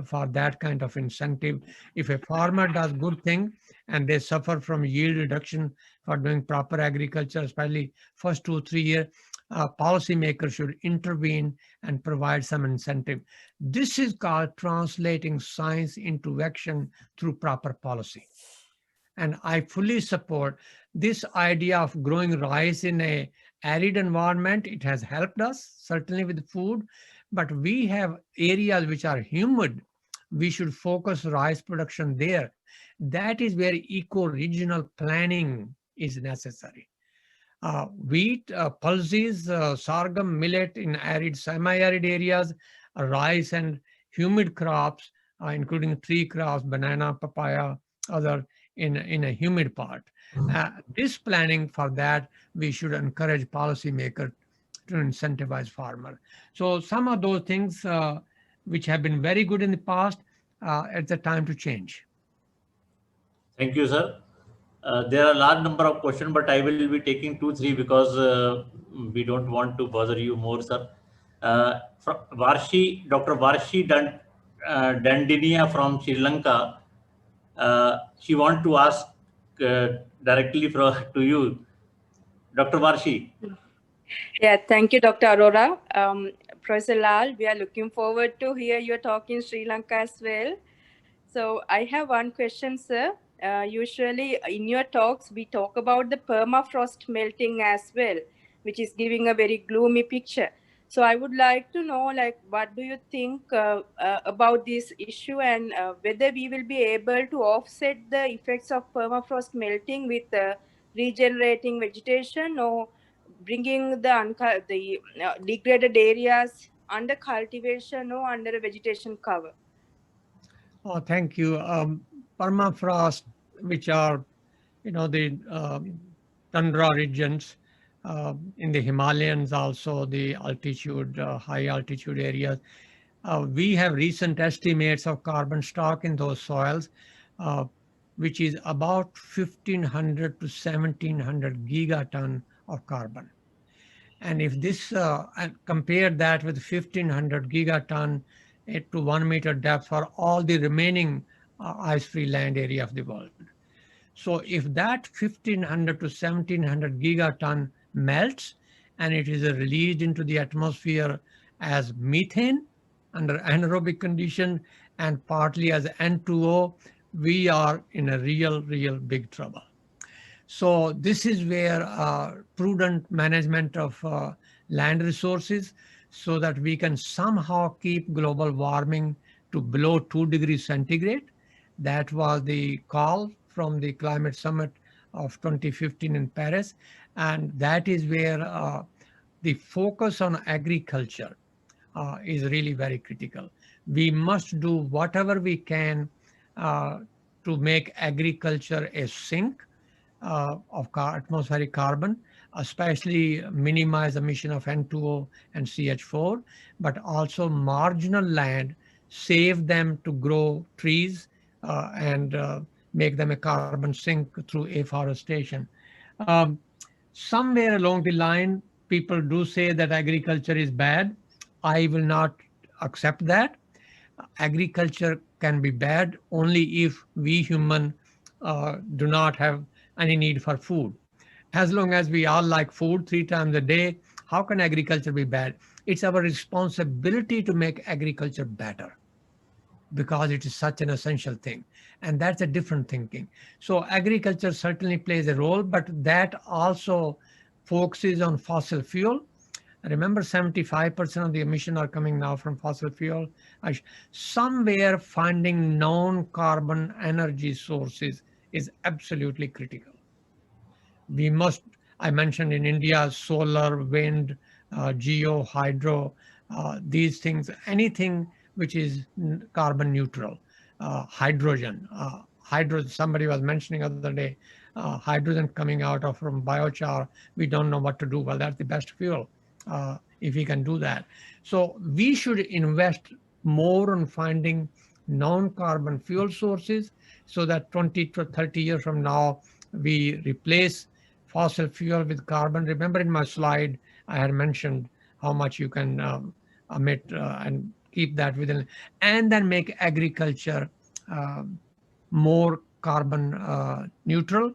for that kind of incentive. If a farmer does good thing and they suffer from yield reduction for doing proper agriculture, especially first 2 or 3 years, policymakers should intervene and provide some incentive. This is called translating science into action through proper policy. And I fully support this idea of growing rice in a arid environment. It has helped us, certainly with food, but we have areas which are humid. We should focus rice production there. That is where eco-regional planning is necessary. Wheat, pulses, sorghum, millet in arid, semi-arid areas, rice and humid crops, including tree crops, banana, papaya, other in a humid part. This planning for that, we should encourage policymakers to incentivize farmer. So some of those things which have been very good in the past, it's the time to change. Thank you, sir. There are a large number of questions, but I will be taking 2-3 because we don't want to bother you more, sir. From Dr. Varshi Dandinia from Sri Lanka, she want to ask directly to you, Dr. Varshi. Yeah, thank you, Dr. Arora. Professor Lal, we are looking forward to hear your talk in Sri Lanka as well. So I have one question, sir. Usually in your talks, we talk about the permafrost melting as well, which is giving a very gloomy picture. So I would like to know, like, what do you think about this issue, and whether we will be able to offset the effects of permafrost melting with regenerating vegetation, or bringing the degraded areas under cultivation or under a vegetation cover? Oh, thank you. Permafrost, which are, the tundra regions, in the Himalayas, also the altitude, high altitude areas. We have recent estimates of carbon stock in those soils, which is about 1,500 to 1,700 gigaton of carbon. And if this, and compare that with 1,500 gigaton to 1 meter depth for all the remaining ice-free land area of the world. So if that 1,500 to 1,700 gigaton melts and it is released into the atmosphere as methane under anaerobic condition and partly as N2O, we are in a real big trouble. So this is where prudent management of land resources, so that we can somehow keep global warming to below 2 degrees centigrade. That was the call from the climate summit of 2015 in Paris. And that is where the focus on agriculture is really very critical. We must do whatever we can to make agriculture a sink of atmospheric carbon, especially minimize emission of N2O and CH4, but also marginal land, save them to grow trees and make them a carbon sink through afforestation. Somewhere along the line, people do say that agriculture is bad. I will not accept that. Agriculture can be bad only if we human do not have any need for food. As long as we all like food 3 times a day, how can agriculture be bad? It's our responsibility to make agriculture better, because it is such an essential thing. And that's a different thinking. So agriculture certainly plays a role, but that also focuses on fossil fuel. Remember, 75% of the emission are coming now from fossil fuel. Somewhere finding non-carbon energy sources is absolutely critical. We must, I mentioned in India, solar, wind, geo, hydro, these things, anything which is carbon neutral, hydrogen, somebody was mentioning the other day, hydrogen coming out of from biochar, we don't know what to do. Well, that's the best fuel if we can do that. So we should invest more on finding non-carbon fuel sources, so that 20 to 30 years from now, we replace fossil fuel with carbon. Remember in my slide, I had mentioned how much you can emit and keep that within, and then make agriculture more carbon neutral,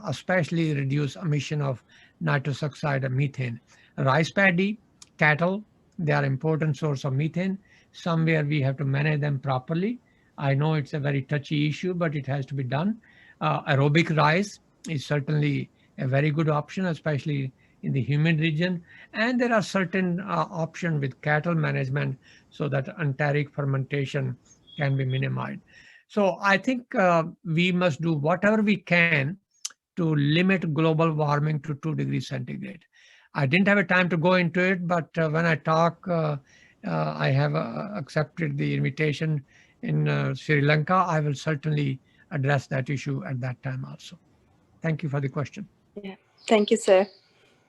especially reduce emission of nitrous oxide and methane. Rice paddy, cattle, they are important source of methane. Somewhere we have to manage them properly. I know it's a very touchy issue, but it has to be done. Aerobic rice is certainly a very good option, especially in the humid region. And there are certain options with cattle management so that enteric fermentation can be minimized. So I think we must do whatever we can to limit global warming to 2 degrees centigrade. I didn't have a time to go into it, but when I talk, I have accepted the invitation in Sri Lanka. I will certainly address that issue at that time also. Thank you for the question. Yeah, thank you, sir.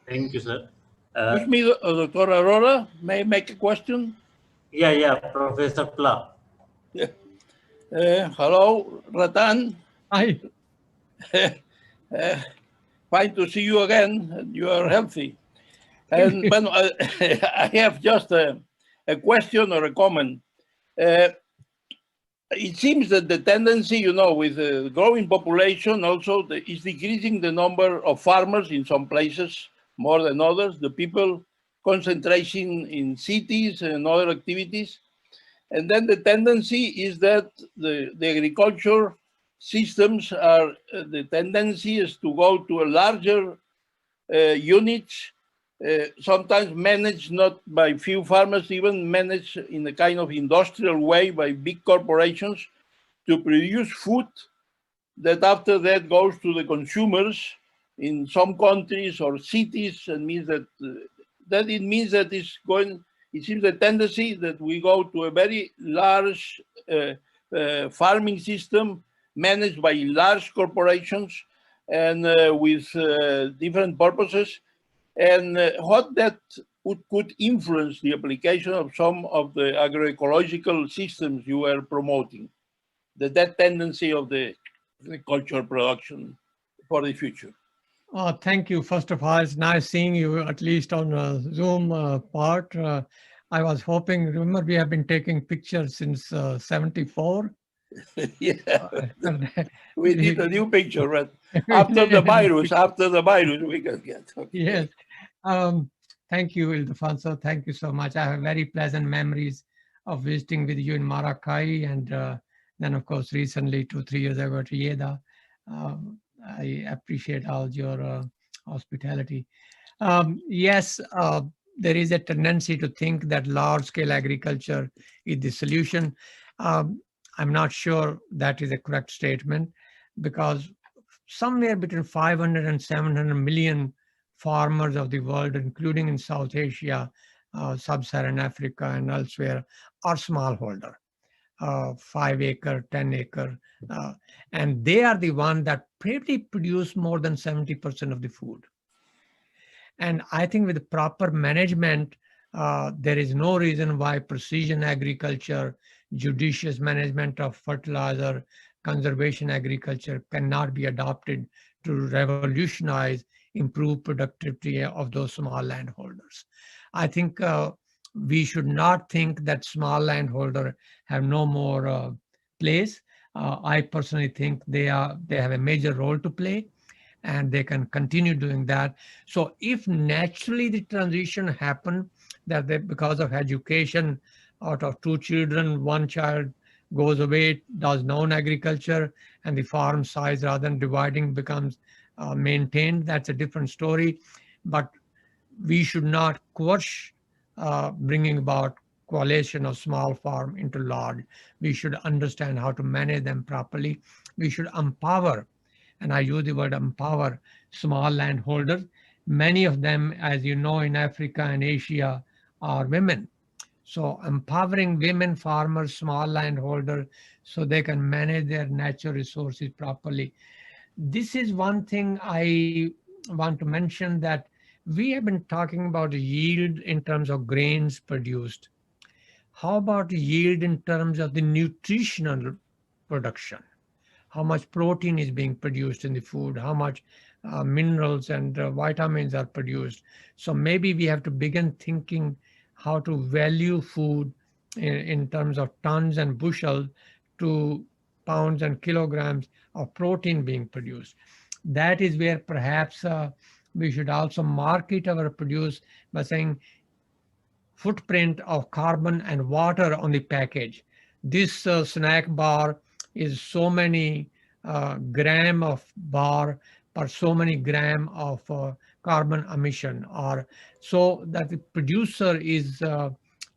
Thank you, sir. Excuse me, Dr. Arora, may I make a question? Yeah, Professor Pla. Hello, Ratan. Hi. Fine to see you again. You are healthy. And bueno, I have just a question or a comment. It seems that the tendency, with the growing population also is decreasing the number of farmers in some places more than others, the people concentration in cities and other activities. And then the tendency is that the agriculture systems are, the tendency is to go to a larger units, sometimes managed not by few farmers, even managed in a kind of industrial way by big corporations to produce food that after that goes to the consumers in some countries or cities, and means that it means that it seems the tendency that we go to a very large farming system managed by large corporations and with different purposes, and what that could influence the application of some of the agroecological systems you are promoting, that tendency of the agricultural production for the future. Oh, thank you. First of all, it's nice seeing you, at least on Zoom part. I was hoping, remember, we have been taking pictures since 74. Yeah, we did a new picture, right? After the virus, we can get. Okay. Yes. Thank you, Ildefonso. Thank you so much. I have very pleasant memories of visiting with you in Maracay, and then, of course, recently, 2-3 years ago, at Rieda. I appreciate all your hospitality. Yes, there is a tendency to think that large-scale agriculture is the solution. I'm not sure that is a correct statement, because somewhere between 500 and 700 million farmers of the world, including in South Asia, Sub-Saharan Africa, and elsewhere, are smallholder. 5 acre, 10 acre, and they are the one that probably produce more than 70% of the food. And I think with the proper management, there is no reason why precision agriculture, judicious management of fertilizer, conservation agriculture cannot be adopted to revolutionize, improve productivity of those small landholders. I think we should not think that small landholders have no more place. I personally think they have a major role to play, and they can continue doing that. So if naturally the transition happen, that because of education, out of 2 children, 1 child goes away, does non-agriculture, and the farm size, rather than dividing, becomes maintained, that's a different story. But we should not coerce bringing about coalition of small farm into large. We should understand how to manage them properly. We should empower, and I use the word empower, small landholders. Many of them, as you know, in Africa and Asia, are women. So empowering women farmers, small landholders, so they can manage their natural resources properly. This is one thing I want to mention, that we have been talking about yield in terms of grains produced. How about yield in terms of the nutritional production? How much protein is being produced in the food? How much minerals and vitamins are produced? So maybe we have to begin thinking how to value food in terms of tons and bushels to pounds and kilograms of protein being produced. That is where perhaps we should also market our produce by saying footprint of carbon and water on the package. This snack bar is so many gram of bar per so many gram of carbon emission, or so that the producer is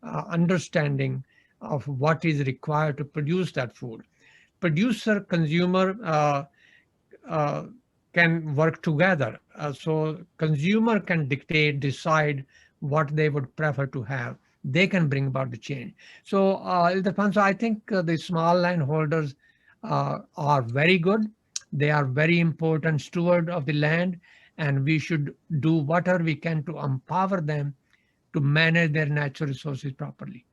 understanding of what is required to produce that food. Producer, consumer can work together. So consumer can dictate, decide what they would prefer to have. They can bring about the change. So Ildefonso, I think the small landholders are very good. They are very important steward of the land, and we should do whatever we can to empower them to manage their natural resources properly.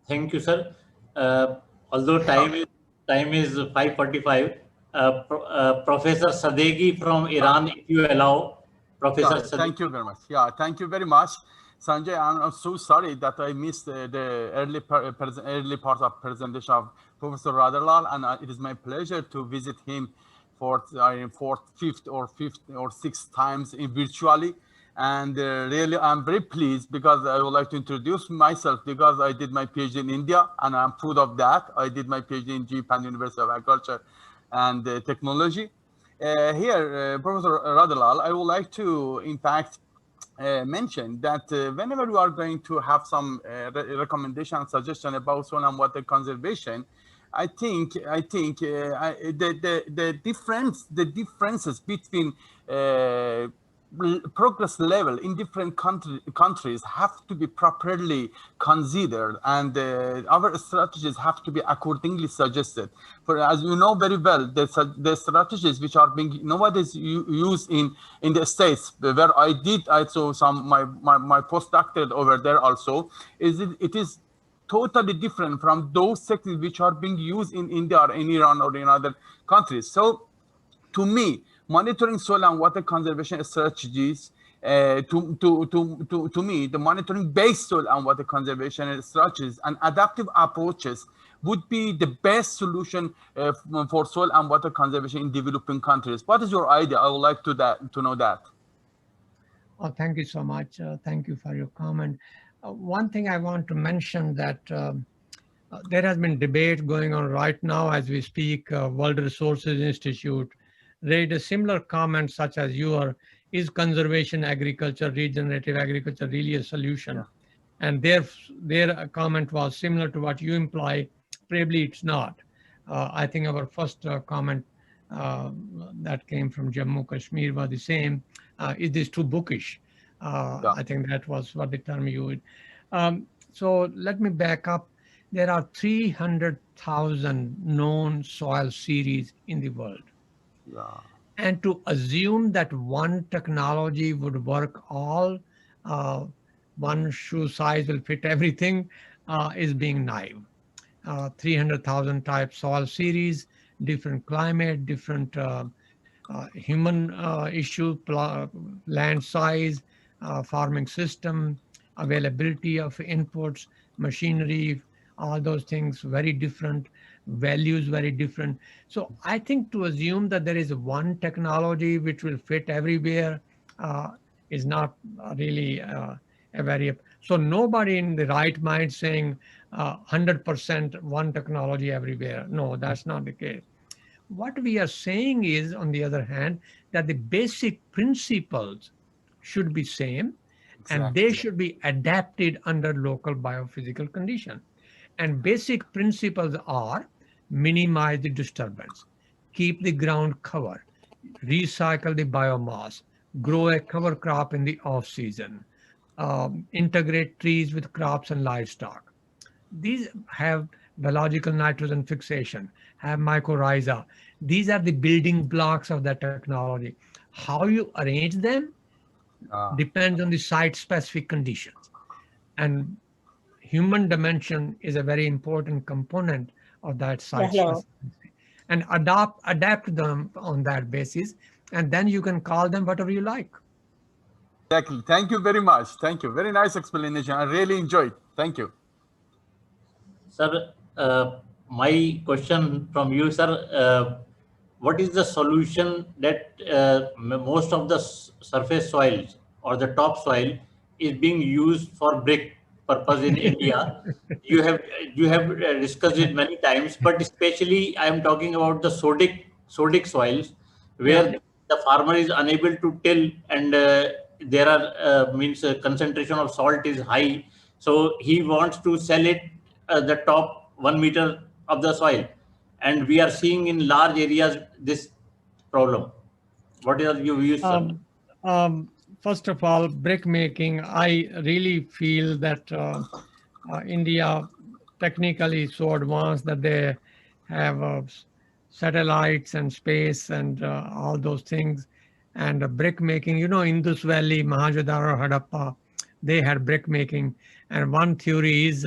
Thank you, sir. Although time is 5:45, Professor Sadeghi from Iran, if you allow, Professor Yeah, Sadeghi. thank you very much. Yeah, thank you very much, Sanjay. I'm so sorry that I missed the early part of presentation of Professor Radhalal, and it is my pleasure to visit him for fifth or sixth times virtually. And really, I'm very pleased because I would like to introduce myself because I did my PhD in India, and I'm proud of that. I did my PhD in Japan University of Agriculture and Technology. Here, Professor Radhalal, I would like to, in fact, mention that whenever we are going to have some recommendation and suggestion about soil and water conservation, I think the differences between progress level in different countries have to be properly considered, and our strategies have to be accordingly suggested. For as you know very well, the strategies which are being nowadays used in the States, where I saw some my postdoctorate over there also, it is totally different from those techniques which are being used in India or in Iran or in other countries. So to me, monitoring soil and water conservation strategies, to me, the monitoring based soil and water conservation strategies and adaptive approaches would be the best solution for soil and water conservation in developing countries. What is your idea? I would like to know that. Oh, thank you so much. Thank you for your comment. One thing I want to mention that there has been debate going on right now as we speak. World Resources Institute raised a similar comment such as your, is conservation agriculture, regenerative agriculture really a solution? Yeah. And their comment was similar to what you imply. Probably it's not. I think our first comment that came from Jammu Kashmir was the same. Is this too bookish? Yeah. I think that was what the term you would. So let me back up. There are 300,000 known soil series in the world. Yeah. And to assume that one technology would work all, one shoe size will fit everything, is being naive. 300,000 type soil series, different climate, different human issue, land size, farming system, availability of inputs, machinery, all those things very different, values very different. So I think to assume that there is one technology which will fit everywhere is not really a very, so nobody in the right mind saying 100% one technology everywhere. No, that's not the case. What we are saying is, on the other hand, that the basic principles should be same, and they should be adapted under local biophysical condition. And basic principles are minimize the disturbance, keep the ground covered, recycle the biomass, grow a cover crop in the off season, integrate trees with crops and livestock. These have biological nitrogen fixation, have mycorrhiza. These are the building blocks of that technology. How you arrange them depends on the site-specific conditions. And human dimension is a very important component of that site. And adapt them on that basis, and then you can call them whatever you like. Exactly. Thank you very much. Thank you. Very nice explanation. I really enjoyed. Thank you. Sir, my question from you, sir, what is the solution that most of the surface soils or the topsoil is being used for brick purpose in India? You have discussed it many times, but especially I am talking about the sodic soils, where the farmer is unable to till, and there are concentration of salt is high, so he wants to sell it the top 1 meter of the soil, and we are seeing in large areas this problem. What are your views, sir? First of all, brick making, I really feel that India technically is so advanced that they have satellites and space and all those things. And brick making, Indus Valley, Mohenjo-daro, Harappa, they had brick making. And one theory is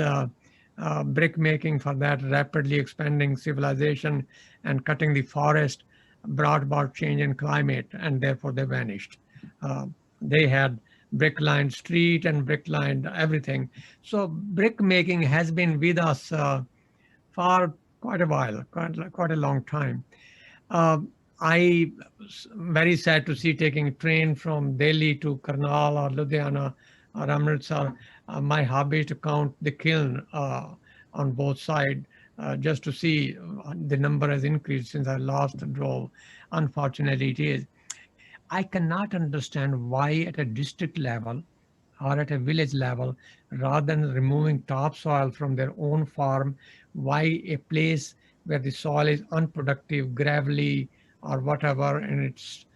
brick making for that rapidly expanding civilization and cutting the forest brought about change in climate, and therefore they vanished. They had brick-lined street and brick-lined everything. So brick making has been with us for quite a while, quite a long time. I very sad to see taking train from Delhi to Karnal or Ludhiana or Amritsar. My hobby is to count the kiln on both sides just to see the number has increased since I last drove. Unfortunately, it is. I cannot understand why at a district level or at a village level, rather than removing topsoil from their own farm, why a place where the soil is unproductive, gravelly, or whatever, and it's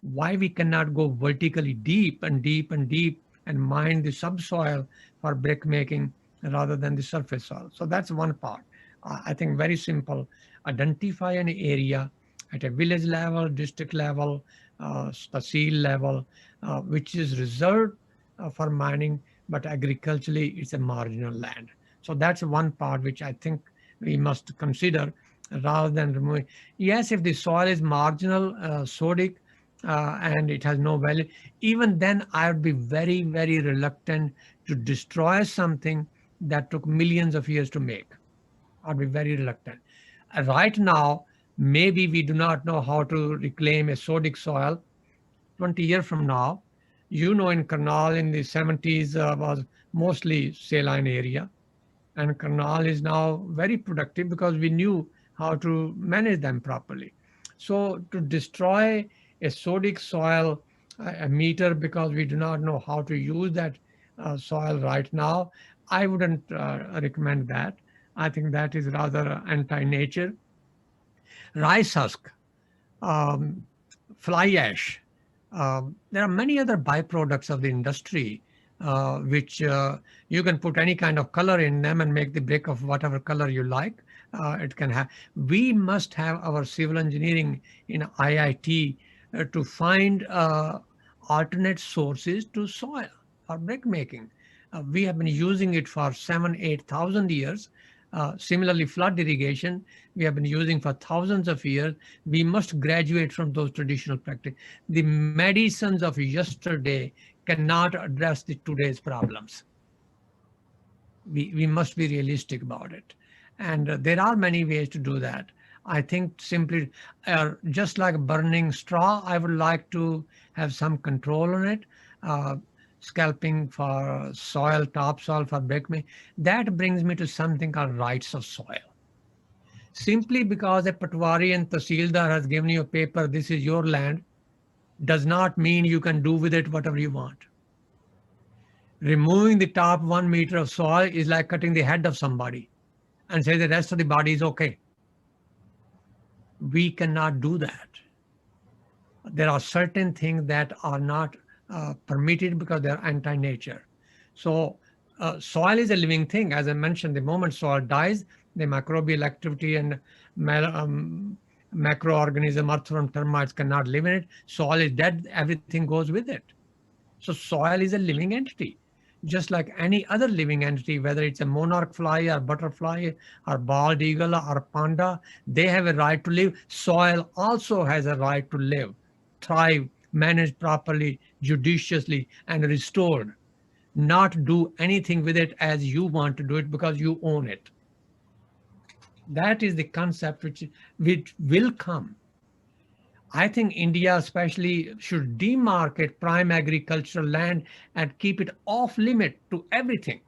why we cannot go vertically deep and deep and deep and mine the subsoil for brick making rather than the surface soil. So that's one part. I think very simple. Identify an area at a village level, district level, tahsil level, which is reserved for mining, but agriculturally it's a marginal land. So that's one part which I think we must consider rather than removing. Yes, if the soil is marginal, sodic, and it has no value, even then I would be very, very reluctant to destroy something that took millions of years to make. I'd be very reluctant. Right now, maybe we do not know how to reclaim a sodic soil. 20 years from now, in Karnal in the 70s was mostly saline area, and Karnal is now very productive because we knew how to manage them properly. So to destroy a sodic soil a meter because we do not know how to use that soil right now, I wouldn't recommend that. I think that is rather anti-nature. Rice husk, fly ash. There are many other byproducts of the industry which you can put any kind of color in them and make the brick of whatever color you like. It can have. We must have our civil engineering in IIT to find alternate sources to soil for brick making. We have been using it for 7,000-8,000 years. Similarly, flood irrigation, we have been using for thousands of years. We must graduate from those traditional practices. The medicines of yesterday cannot address the today's problems. We must be realistic about it. And there are many ways to do that. I think simply, just like burning straw, I would like to have some control on it. Scalping for soil, topsoil for brick making. That brings me to something called rights of soil. Simply because a Patwari and Tahsildar has given you a paper, this is your land, does not mean you can do with it whatever you want. Removing the top 1 meter of soil is like cutting the head of somebody and say the rest of the body is okay. We cannot do that. There are certain things that are not permitted because they're anti-nature. So soil is a living thing. As I mentioned, the moment soil dies, the microbial activity and macroorganism, earthworm, termites cannot live in it. Soil is dead, everything goes with it. So soil is a living entity, just like any other living entity, whether it's a monarch fly or butterfly or bald eagle or panda, they have a right to live. Soil also has a right to live, thrive, managed properly, judiciously, and restored. Not do anything with it as you want to do it because you own it. That is the concept which will come. I think India especially should demarcate prime agricultural land and keep it off limit to everything.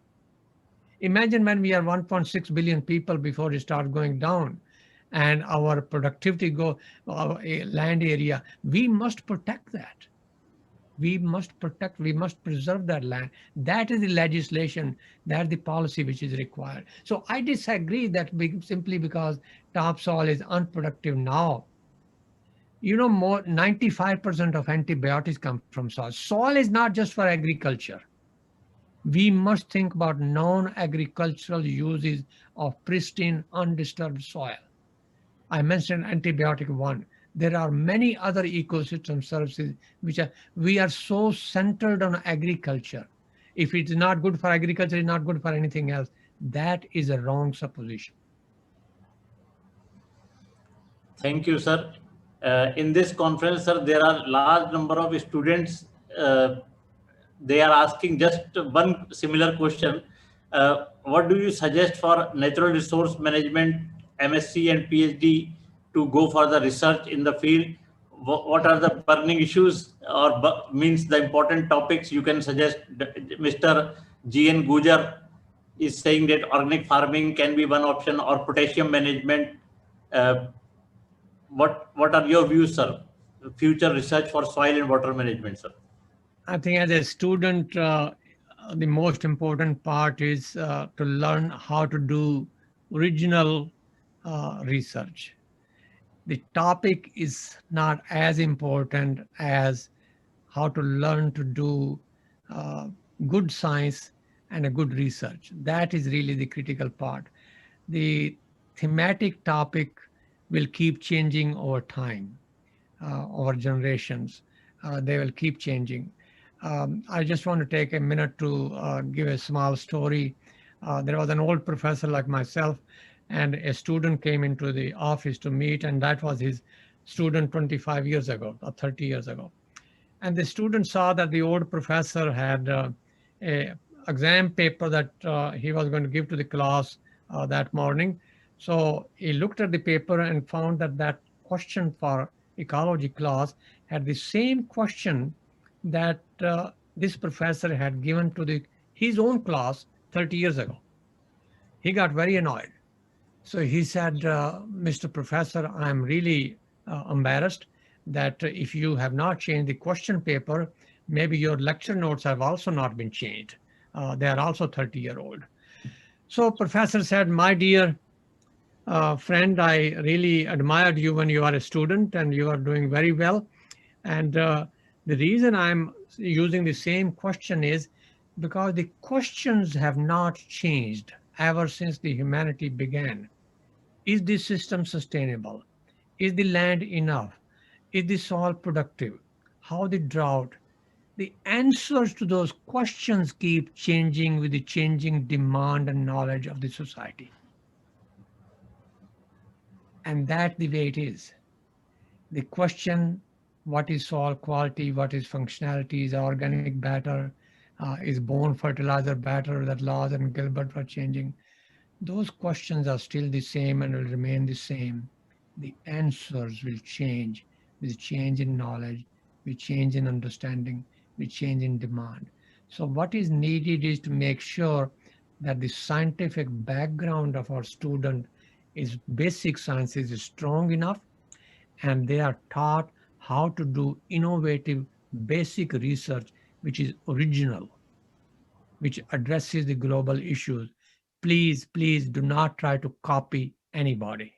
Imagine when we are 1.6 billion people before it starts going down and our productivity our land area, we must protect that. We must preserve that land. That is the legislation, that's the policy which is required. So I disagree that simply because topsoil is unproductive now. 95% of antibiotics come from soil. Soil is not just for agriculture. We must think about non-agricultural uses of pristine, undisturbed soil. I mentioned antibiotic 1. There are many other ecosystem services we are so centered on agriculture. If it's not good for agriculture, it's not good for anything else. That is a wrong supposition. Thank you, sir. In this conference, sir, there are large number of students. They are asking just one similar question. What do you suggest for natural resource management, MSc and PhD to go for the research in the field? What are the burning issues or means the important topics you can suggest? Mr. G.N. Gujar is saying that organic farming can be one option, or potassium management. What are your views, sir? Future research for soil and water management, sir. I think as a student, the most important part is to learn how to do original research. The topic is not as important as how to learn to do good science and a good research. That is really the critical part. The thematic topic will keep changing over time, over generations. They will keep changing. I just want to take a minute to give a small story. There was an old professor like myself, and a student came into the office to meet, and that was his student 25 years ago or 30 years ago. And the student saw that the old professor had a exam paper that he was going to give to the class that morning. So he looked at the paper and found that that question for ecology class had the same question that this professor had given to his own class 30 years ago. He got very annoyed. So he said, Mr. Professor, I'm really embarrassed that if you have not changed the question paper, maybe your lecture notes have also not been changed. They are also 30-year-old. So professor said, my dear friend, I really admired you when you are a student and you are doing very well. And the reason I'm using the same question is because the questions have not changed ever since the humanity began. Is the system sustainable? Is the land enough? Is the soil productive? How the drought? The answers to those questions keep changing with the changing demand and knowledge of the society. And that's the way it is. The question, what is soil quality? What is functionality? Is organic better? Is bone fertilizer better? That Laws and Gilbert were changing. Those questions are still the same and will remain the same. The answers will change with change in knowledge, with change in understanding, with change in demand. So what is needed is to make sure that the scientific background of our student is basic sciences is strong enough, and they are taught how to do innovative basic research, which is original, which addresses the global issues. Please, please do not try to copy anybody.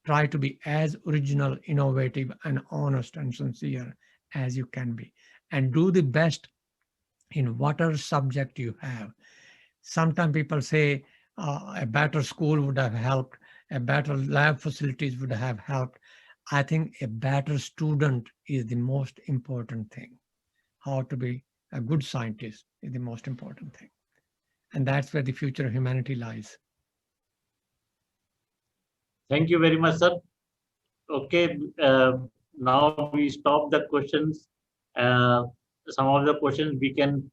Try to be as original, innovative, and honest and sincere as you can be. And do the best in whatever subject you have. Sometimes people say a better school would have helped, a better lab facilities would have helped. I think a better student is the most important thing. How to be a good scientist is the most important thing. And that's where the future of humanity lies. Thank you very much, sir. Okay, now we stop the questions. Some of the questions we can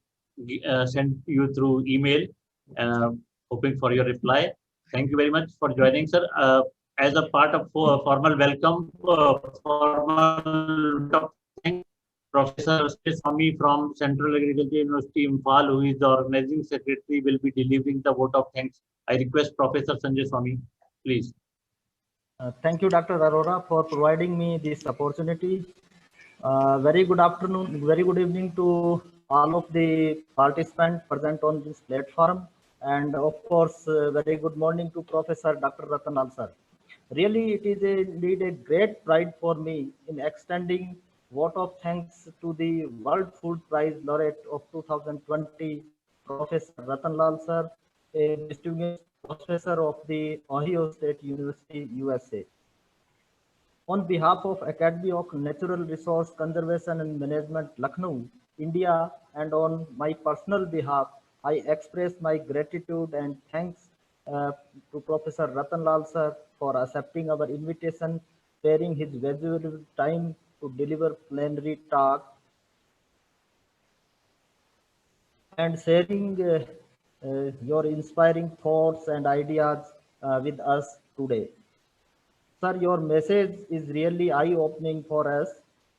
send you through email, hoping for your reply. Thank you very much for joining, sir. As a part of formal welcome, formal thank Professor Swami from Central Agriculture University, Imphal, who is the organizing secretary, will be delivering the vote of thanks. I request Professor Sanjay Swami, please. Thank you, Dr. Arora, for providing me this opportunity. Very good afternoon, very good evening to all of the participants present on this platform. And of course, very good morning to Professor Dr. Ratan Lal sir. Really, it is indeed a great pride for me in extending vote of thanks to the World Food Prize laureate of 2020, Professor Ratan Lal sir, a distinguished professor of the Ohio State University, USA. On behalf of Academy of Natural Resource Conservation and Management, Lucknow, India, and on my personal behalf, I express my gratitude and thanks to Professor Ratan Lal sir for accepting our invitation, sparing his valuable time to deliver plenary talk and sharing your inspiring thoughts and ideas with us today. Sir, your message is really eye-opening for us,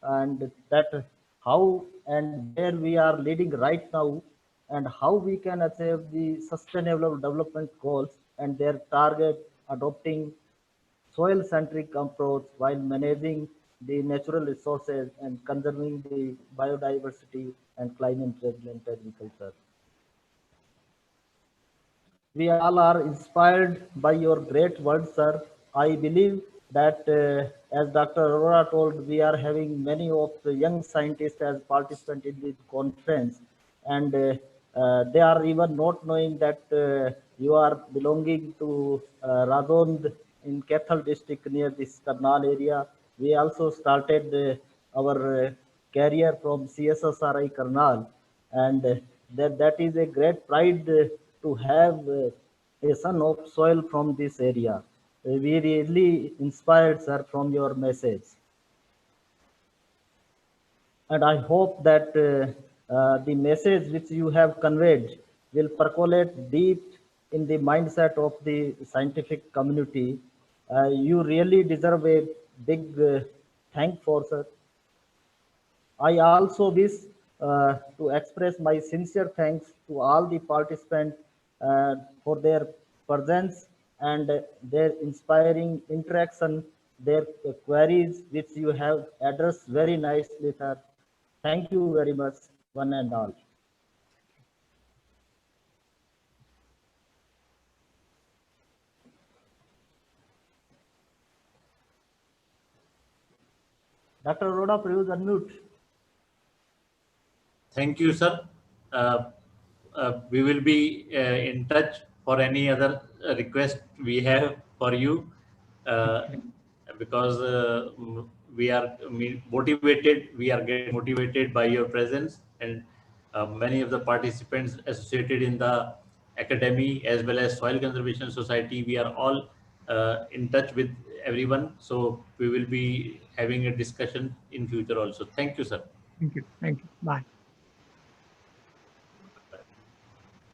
and that how and where we are leading right now, and how we can achieve the sustainable development goals and their target, adopting soil-centric approach while managing the natural resources and conserving the biodiversity and climate-resilient agriculture. We all are inspired by your great words, sir. I believe that, as Dr. Arora told, we are having many of the young scientists as participants in this conference, and they are even not knowing that you are belonging to Radond in Kathal district near this Karnal area. We also started our career from CSSRI Karnal, and that is a great pride to have a son of soil from this area. We really inspired, sir, from your message. And I hope that the message which you have conveyed will percolate deep in the mindset of the scientific community. You really deserve a big thank for, sir. I also wish to express my sincere thanks to all the participants for their presence and their inspiring interaction, their queries which you have addressed very nicely, sir. Thank you very much, one and all. Dr. Arora, please unmute. Thank you, sir. We will be in touch for any other request we have for you, because we are motivated. We are getting motivated by your presence, and many of the participants associated in the academy as well as Soil Conservation Society, we are all in touch with everyone. So we will be having a discussion in future also. Thank you, sir. Thank you. Thank you. Bye.